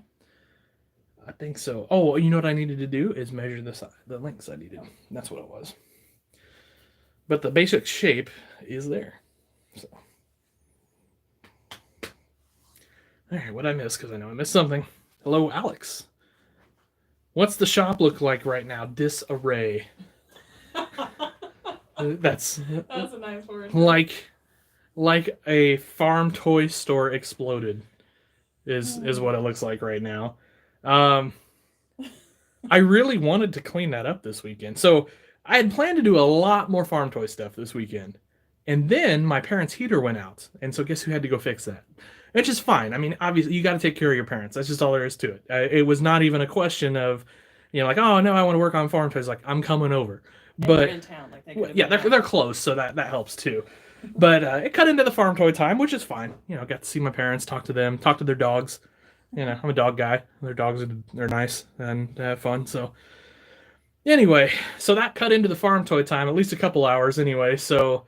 I think so. Oh, you know what I needed to do is measure the lengths I needed. That's what it was. But the basic shape is there. So. All right, what I missed, because I know I missed something. Hello, Alex. What's the shop look like right now? Disarray. That's a nice word. Like a farm toy store exploded is what it looks like right now. I really wanted to clean that up this weekend. So I had planned to do a lot more farm toy stuff this weekend. And then my parents' heater went out. And so guess who had to go fix that? Which is fine. I mean, obviously, you got to take care of your parents. That's just all there is to it. It was not even a question of, like, oh, no, I want to work on farm toys. Like, I'm coming over. And but they're in town. Like they're close, so that helps too. But it cut into the farm toy time, which is fine. Got to see my parents, talk to them, talk to their dogs. I'm a dog guy. Their dogs are nice and have fun. So anyway, so that cut into the farm toy time, at least a couple hours anyway. So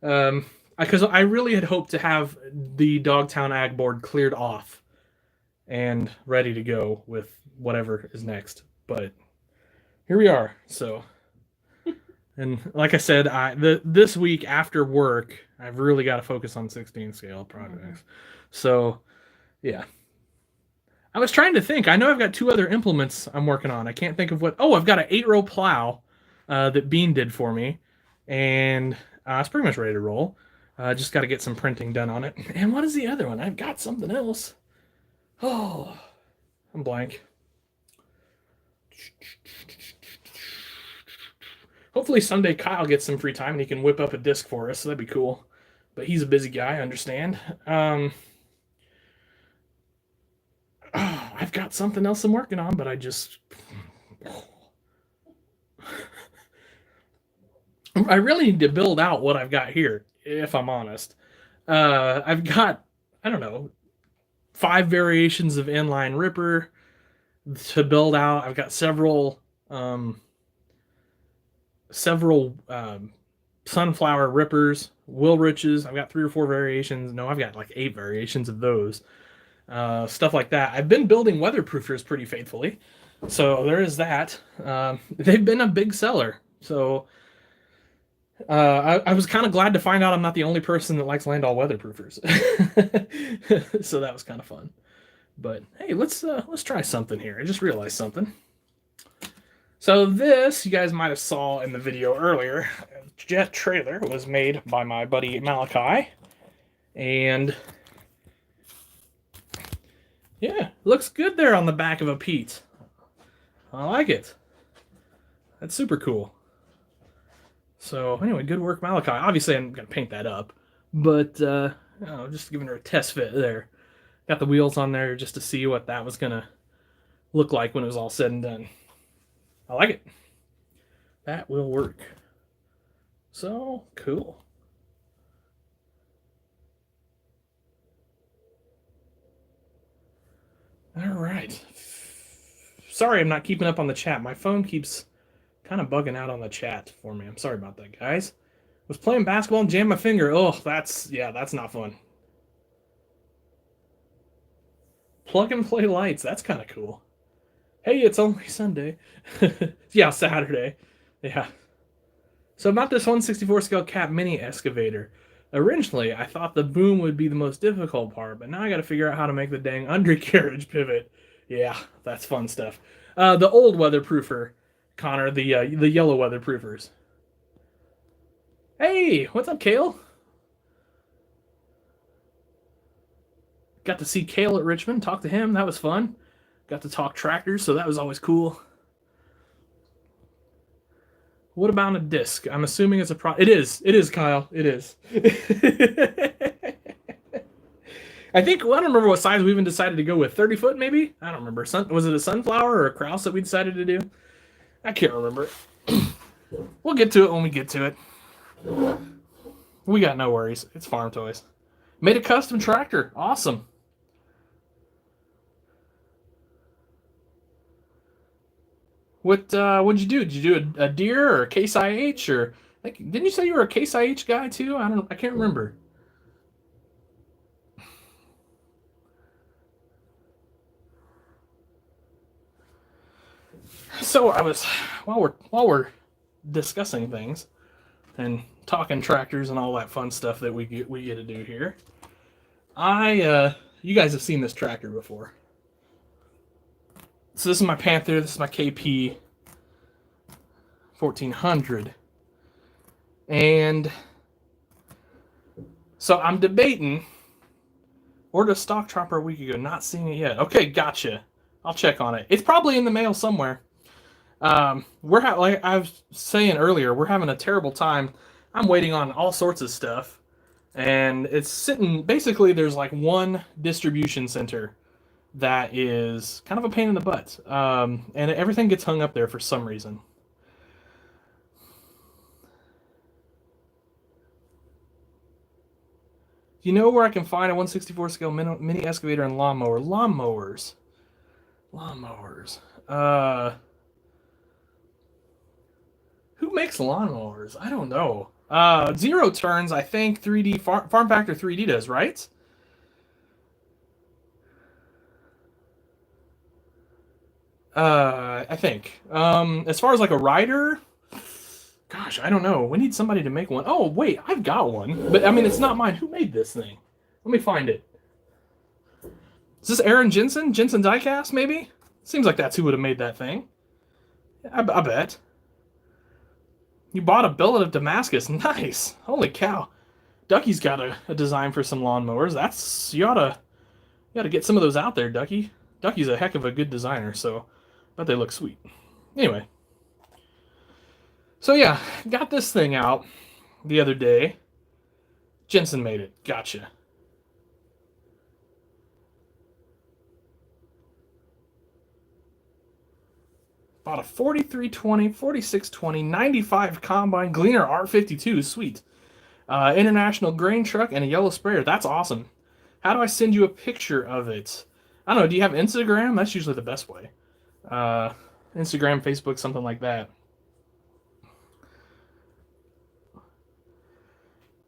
because I really had hoped to have the Dogtown Ag board cleared off and ready to go with whatever is next. But here we are. So. And like I said, this week after work, I've really got to focus on 16 scale projects. Mm-hmm. So, yeah. I was trying to think. I know I've got 2 other implements I'm working on. I can't think of what. Oh, I've got an 8-row plow that Bean did for me. And it's pretty much ready to roll. Just got to get some printing done on it. And what is the other one? I've got something else. Oh, I'm blank. Hopefully someday Kyle gets some free time and he can whip up a disc for us. So that'd be cool. But he's a busy guy, I understand. I've got something else I'm working on, but I really need to build out what I've got here, if I'm honest. I've got, I don't know, 5 variations of inline ripper to build out. I've got several several sunflower rippers, Wilriches. I've got 3 or 4 variations. No, I've got like 8 variations of those. Stuff like that. I've been building weatherproofers pretty faithfully, so there is that. They've been a big seller. So I was kind of glad to find out I'm not the only person that likes Landau weatherproofers. So that was kind of fun. But hey, let's try something here. I just realized something. So this, you guys might have saw in the video earlier, jet trailer was made by my buddy Malachi. And yeah, looks good there on the back of a Pete. I like it. That's super cool. So anyway, good work, Malachi. Obviously, I'm going to paint that up. But, just giving her a test fit there. Got the wheels on there just to see what that was going to look like when it was all said and done. I like it. That will work. So, cool. All right. Sorry I'm not keeping up on the chat. My phone keeps kind of bugging out on the chat for me. I'm sorry about that, guys. Was playing basketball and jammed my finger. Oh, that's not fun. Plug and play lights. That's kind of cool. Hey, it's only Sunday. Yeah, Saturday. Yeah. So about this 1/64 scale cap mini excavator. Originally, I thought the boom would be the most difficult part, but now I got to figure out how to make the dang undercarriage pivot. Yeah, that's fun stuff. The old weatherproofer, Connor, the yellow weatherproofers. Hey, what's up, Kale? Got to see Kale at Richmond, talk to him. That was fun. Got to talk tractors, so that was always cool. What about a disc? I'm assuming it's a pro. It is, Kyle. It is. I think, well, I don't remember what size we even decided to go with. 30 foot, maybe? I don't remember. Was it a sunflower or a Krause that we decided to do? I can't remember. We'll get to it when we get to it. We got no worries. It's farm toys. Made a custom tractor. Awesome. What'd you do? Did you do a deer or a Case IH or like? Didn't you say you were a Case IH guy too? I can't remember. So I was while we're discussing things and talking tractors and all that fun stuff that we get to do here. You guys have seen this tractor before. So this is my Panther. This is my KP 1400. And so I'm debating. Ordered a stock chopper a week ago. Not seeing it yet. Okay, gotcha. I'll check on it. It's probably in the mail somewhere. Like I was saying earlier, we're having a terrible time. I'm waiting on all sorts of stuff. And it's sitting, basically there's like one distribution center that is kind of a pain in the butt. And everything gets hung up there for some reason. You know where I can find a 1/64 scale mini excavator and lawnmower? Lawnmowers. Who makes lawnmowers? I don't know. Zero Turns, I think 3D Farm Factor 3D does, right? I think. As far as like a rider, gosh, I don't know. We need somebody to make one. Oh, wait, I've got one. But I mean, it's not mine. Who made this thing? Let me find it. Is this Aaron Jensen? Jensen Diecast, maybe? Seems like that's who would have made that thing. I bet. You bought a billet of Damascus. Nice. Holy cow. Ducky's got a design for some lawnmowers. You oughta get some of those out there, Ducky. Ducky's a heck of a good designer, so I bet they look sweet. Anyway. So yeah, got this thing out the other day. Jensen made it. Gotcha. Bought a 4320, 4620, 95 combine Gleaner R52. Sweet. International grain truck and a yellow sprayer. That's awesome. How do I send you a picture of it? I don't know. Do you have Instagram? That's usually the best way. Instagram, Facebook, something like that.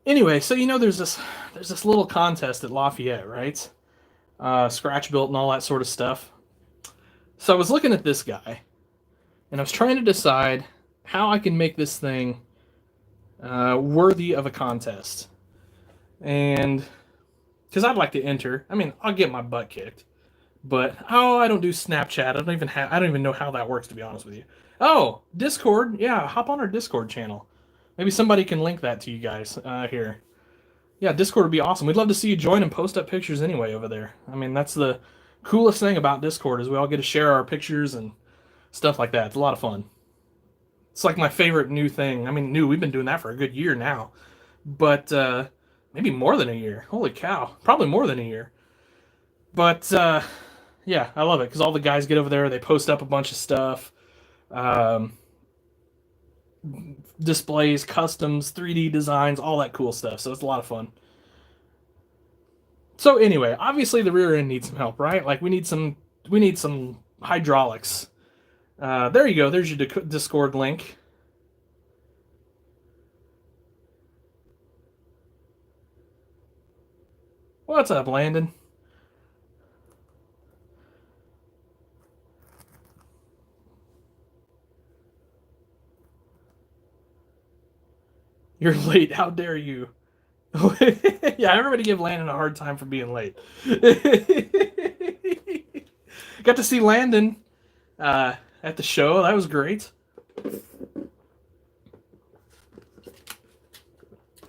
Anyway, so there's this little contest at Lafayette, right? Scratch built and all that sort of stuff. So I was looking at this guy, and I was trying to decide how I can make this thing worthy of a contest. And because I'd like to enter, I mean, I'll get my butt kicked, but I don't do Snapchat. I don't even know how that works, to be honest with you. Oh, Discord, yeah, hop on our Discord channel. Maybe somebody can link that to you guys here. Yeah, Discord would be awesome. We'd love to see you join and post up pictures anyway over there. I mean, that's the coolest thing about Discord is we all get to share our pictures and stuff like that. It's a lot of fun. It's like my favorite new thing. I mean, we've been doing that for a good year now, but maybe more than a year. Holy cow, probably more than a year. But yeah, I love it because all the guys get over there. They post up a bunch of stuff. Displays, customs, 3D designs, all that cool stuff. So it's a lot of fun. So anyway, obviously the rear end needs some help, right? Like we need some hydraulics. There you go. There's your Discord link. What's up, Landon? You're late. How dare you? Yeah, everybody give Landon a hard time for being late. Got to see Landon at the show. That was great.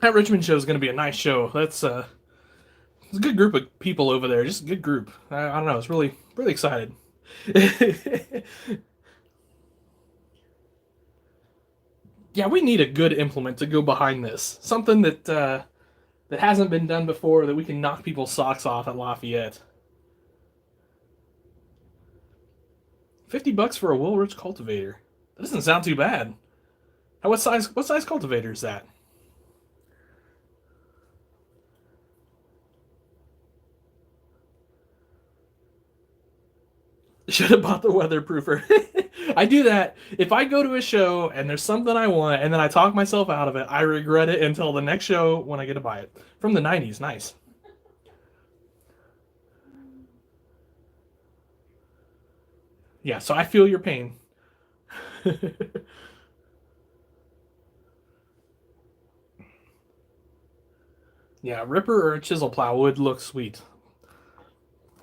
That Richmond show is going to be a nice show. It's a good group of people over there. Just a good group. I don't know. It's really excited. Yeah, we need a good implement to go behind this. Something that hasn't been done before, that we can knock people's socks off at Lafayette. $50 for a Woolrich cultivator. That doesn't sound too bad. What size cultivator is that? Should have bought the weatherproofer. I do that. If I go to a show and there's something I want and then I talk myself out of it, I regret it until the next show when I get to buy it. From the 90s. Nice. Yeah, so I feel your pain. Yeah, ripper or a chisel plow would look sweet.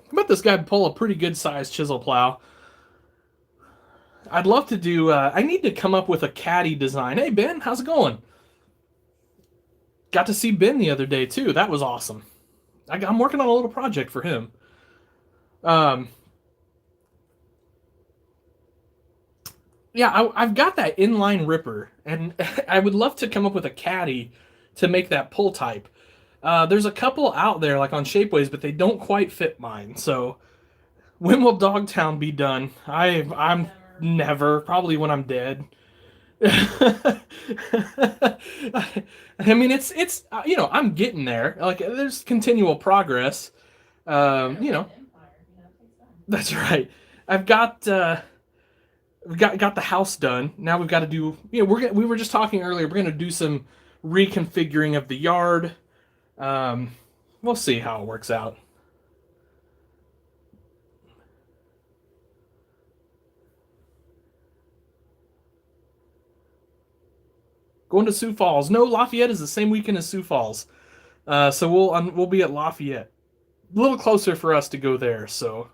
I bet this guy pull a pretty good sized chisel plow. I'd love to do. I need to come up with a caddy design. Hey Ben, how's it going? Got to see Ben the other day too. That was awesome. I'm working on a little project for him. Yeah, I've got that inline ripper, and I would love to come up with a caddy to make that pull type. There's a couple out there, like on Shapeways, but they don't quite fit mine. So, when will Dogtown be done? I'm never. Probably when I'm dead. I mean, it's I'm getting there. Like, there's continual progress. That's right. I've got. We got the house done. Now we've got to do. We were just talking earlier. We're gonna do some reconfiguring of the yard. We'll see how it works out. Going to Sioux Falls. No, Lafayette is the same weekend as Sioux Falls. So we'll be at Lafayette. A little closer for us to go there. So.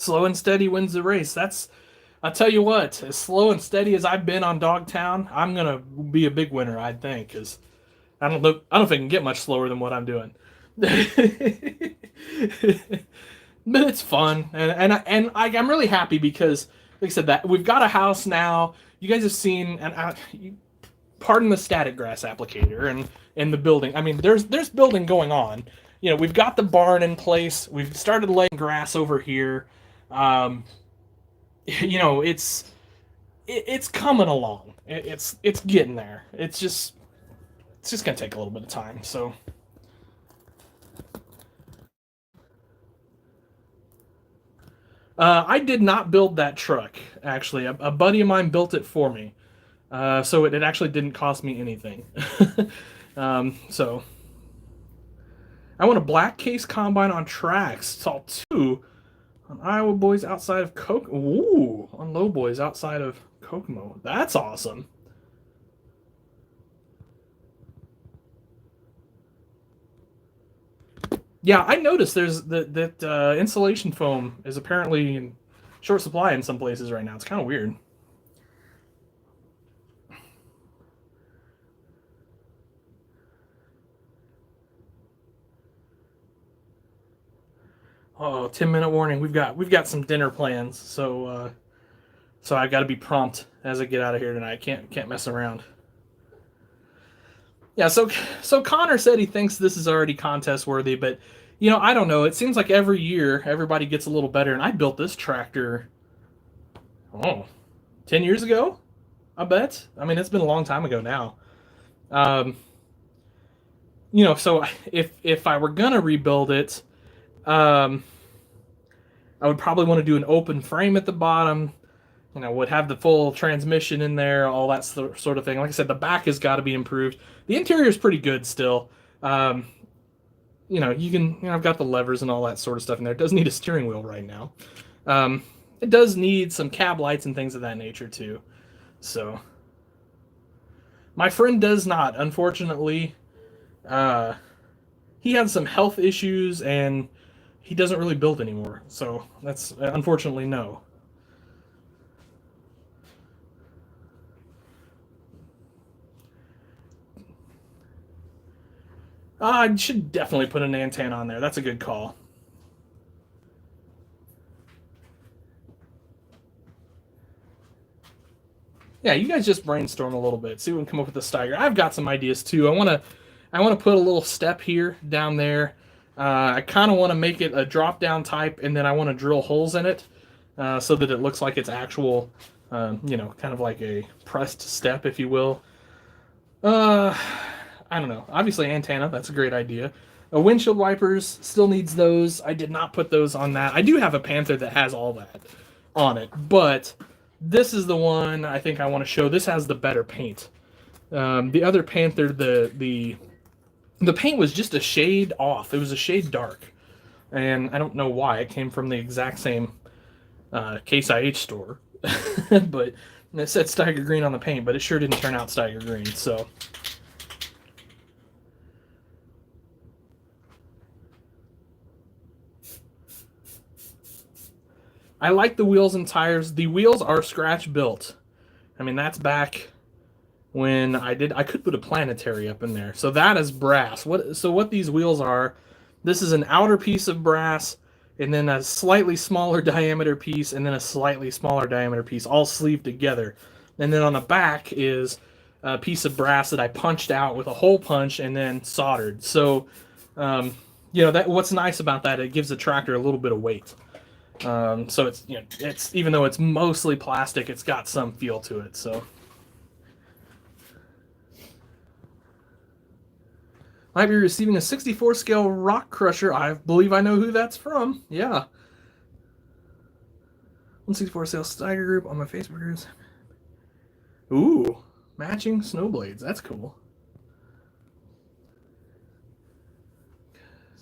Slow and steady wins the race. I'll tell you what, as slow and steady as I've been on Dogtown, I'm gonna be a big winner, I think, because I don't know if I can get much slower than what I'm doing. But it's fun, and I'm really happy because, like I said, that we've got a house now. You guys have seen, pardon the static grass applicator and the building. I mean, there's building going on. We've got the barn in place. We've started laying grass over here. It's it's coming along. It's getting there. It's just gonna take a little bit of time. So I did not build that truck. Actually, a buddy of mine built it for me. So it actually didn't cost me anything. So I want a black case combine on tracks. Saw two on Iowa boys outside of Kokomo. Ooh, on low boys outside of Kokomo. That's awesome. Yeah, I noticed there's that insulation foam is apparently in short supply in some places right now. It's kind of weird. Oh, 10-minute warning. We've got some dinner plans, so I got to be prompt as I get out of here tonight. Can't mess around. Yeah, so Connor said he thinks this is already contest worthy, but I don't know. It seems like every year everybody gets a little better, and I built this tractor, oh, 10 years ago, I bet. I mean, it's been a long time ago now. Um, so if I were gonna rebuild it, um, I would probably want to do an open frame at the bottom. Would have the full transmission in there, all that sort of thing. Like I said, the back has got to be improved. The interior is pretty good still. Um, I've got the levers and all that sort of stuff in there. It does need a steering wheel right now. Um, it does need some cab lights and things of that nature too. So, my friend does not, unfortunately. Uh, he had some health issues and he doesn't really build anymore. So that's unfortunately no. I should definitely put an antenna on there. That's a good call. Yeah, you guys just brainstorm a little bit. See what we can come up with the Steiger. I've got some ideas too. I want to put a little step here down there. I kind of want to make it a drop down type, and then I want to drill holes in it so that it looks like it's actual, kind of like a pressed step, if you will. Uh, I don't know. Obviously, antenna. That's a great idea. Windshield wipers still needs those. I did not put those on that. I do have a Panther that has all that on it, but this is the one I think I want to show. This has the better paint. The other Panther, the paint was just a shade off. It was a shade dark, and I don't know why. It came from the exact same Case IH store, but it said Steiger Green on the paint, but it sure didn't turn out Steiger Green. So I like the wheels and tires. The wheels are scratch built. I mean, that's back when I could put a planetary up in there. So that is brass. What these wheels are, this is an outer piece of brass and then a slightly smaller diameter piece and then a slightly smaller diameter piece all sleeved together. And then on the back is a piece of brass that I punched out with a hole punch and then soldered. So that what's nice about that, it gives the tractor a little bit of weight. So it's even though it's mostly plastic, it's got some feel to it. So might be receiving a 64 scale rock crusher. I believe I know who that's from. Yeah. 164 scale Steiger group on my Facebook groups. Ooh, matching snowblades. That's cool.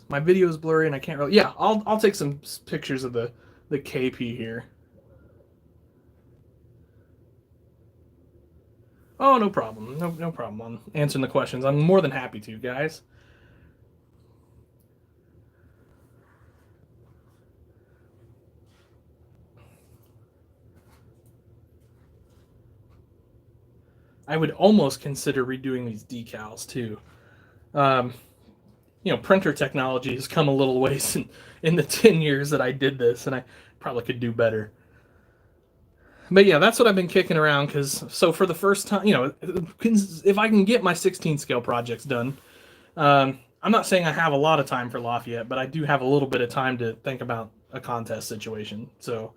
My video is blurry and I can't really. Yeah, I'll take some pictures of the KP here. Oh, no problem. No problem. I'm answering the questions. I'm more than happy to, guys. I would almost consider redoing these decals too. Um, Printer technology has come a little ways in the 10 years that I did this, and I probably could do better. But yeah, that's what I've been kicking around so for the first time, if I can get my 16 scale projects done, I'm not saying I have a lot of time for Lafayette, but I do have a little bit of time to think about a contest situation. So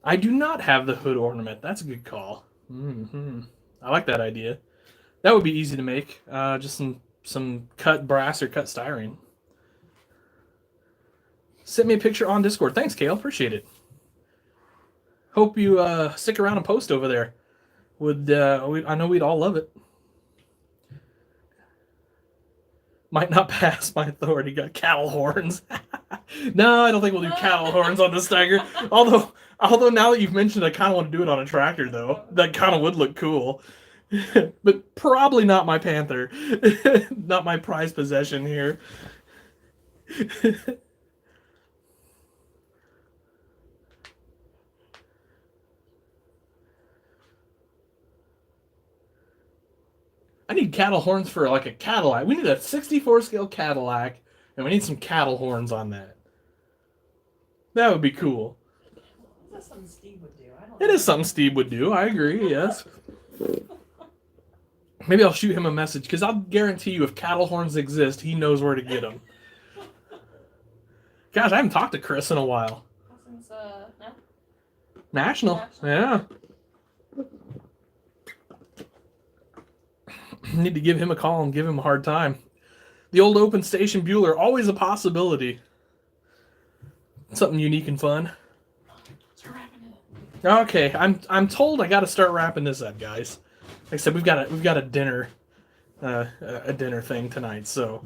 I do not have the hood ornament. That's a good call. I like that idea. That would be easy to make. Just some cut brass or cut styrene. Send me a picture on Discord. Thanks, Kale. Appreciate it. Hope you stick around and post over there. I know we'd all love it. Might not pass my authority. Got cattle horns. No, I don't think we'll do cattle horns on this tiger. Although now that you've mentioned, I kind of want to do it on a tractor though. That kind of would look cool. But probably not my panther. Not my prized possession here. I need cattle horns for like a Cadillac. We need a 64 scale Cadillac, and we need some cattle horns on that. That would be cool. That's something Steve would do. It is something Steve would do. I agree, yes. Maybe I'll shoot him a message, because I'll guarantee you if cattle horns exist, he knows where to get them. Gosh, I haven't talked to Chris in a while. Since, National. Yeah. Need to give him a call and give him a hard time. The old open station Bueller, always a possibility. Something unique and fun. Start wrapping it up. Okay, I'm told I got to start wrapping this up, guys. Like I said, we've got a dinner thing tonight. So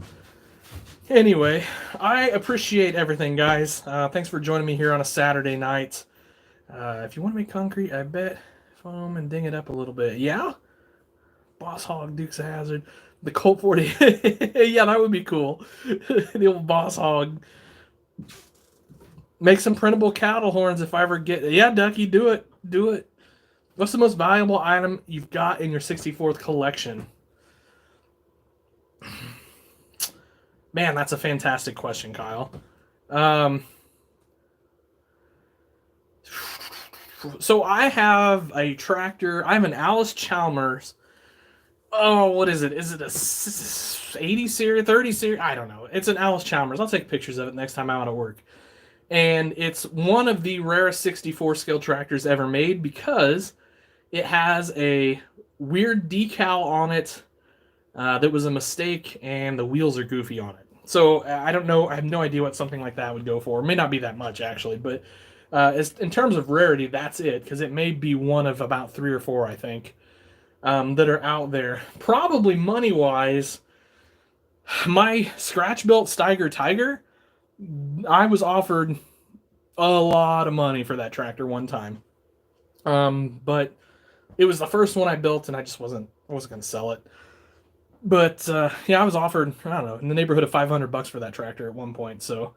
anyway, I appreciate everything, guys. Thanks for joining me here on a Saturday night. If you want to make concrete, I bet foam and ding it up a little bit. Yeah. Boss Hog, Dukes of Hazzard, the Colt 40. Yeah, that would be cool. The old Boss Hog. Make some printable cattle horns if I ever get it. Yeah, Ducky, do it. Do it. What's the most valuable item you've got in your 64th collection? Man, that's a fantastic question, Kyle. So I have a tractor. I have an Alice Chalmers. Oh, what is it? Is it a 80 series, 30 series? I don't know. It's an Alice Chalmers. I'll take pictures of it next time I'm out at work. And it's one of the rarest 64 scale tractors ever made because it has a weird decal on it that was a mistake, and the wheels are goofy on it. So I don't know. I have no idea what something like that would go for. It may not be that much, actually. But in terms of rarity, that's it, because it may be one of about 3 or 4, I think. That are out there. Probably money-wise, my scratch-built Steiger Tiger, I was offered a lot of money for that tractor one time. But it was the first one I built, and I wasn't going to sell it. But, yeah, I was offered, I don't know, in the neighborhood of $500 for that tractor at one point, so...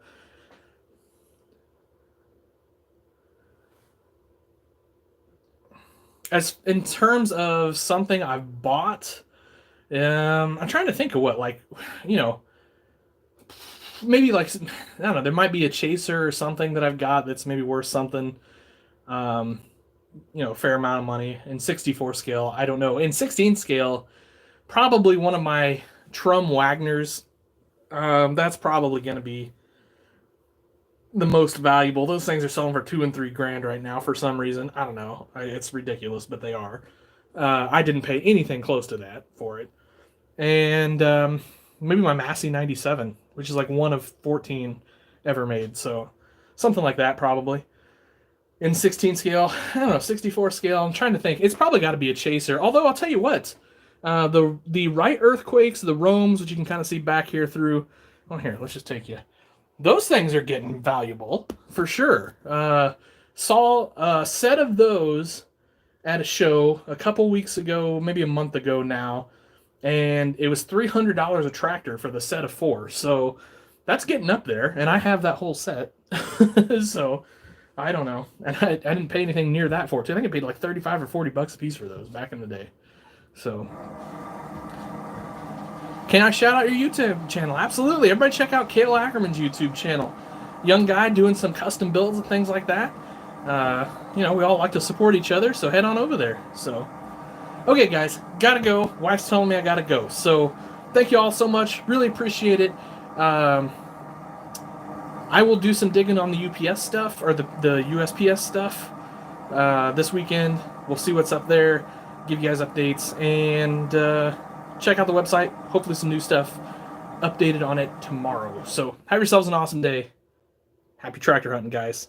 As in terms of something I've bought, I'm trying to think of what, like, you know, maybe like, I don't know, there might be a chaser or something that I've got that's maybe worth something, you know, a fair amount of money. In 64 scale, I don't know. In 16 scale, probably one of my Trum Wagners, that's probably going to be the most valuable. Those things are selling for $2,000 and $3,000 right now for some reason. I don't know. It's ridiculous, but they are. I didn't pay anything close to that for it. And maybe my Massey 97, which is like one of 14 ever made. So something like that probably. In 16 scale, I don't know, 64 scale, I'm trying to think. It's probably got to be a chaser. Although I'll tell you what, the Wright Earthquakes, the Romes, which you can kind of see back here through. Oh, here, let's just take you. Those things are getting valuable, for sure. Saw a set of those at a show a couple weeks ago, maybe a month ago now, and it was $300 a tractor for the set of 4. So that's getting up there, and I have that whole set. So I don't know. And I didn't pay anything near that for it. I think I paid like $35 or $40 a piece for those back in the day. So... Can I shout out your YouTube channel? Absolutely. Everybody check out Cale Ackerman's YouTube channel. Young guy doing some custom builds and things like that. You know, we all like to support each other, so head on over there. So, okay, guys, gotta go. Wife's telling me I gotta go. So, thank you all so much. Really appreciate it. I will do some digging on the UPS stuff, or the USPS stuff. this weekend. We'll see what's up there, give you guys updates, and check out the website. Hopefully some new stuff updated on it tomorrow. So have yourselves an awesome day. Happy tractor hunting, guys.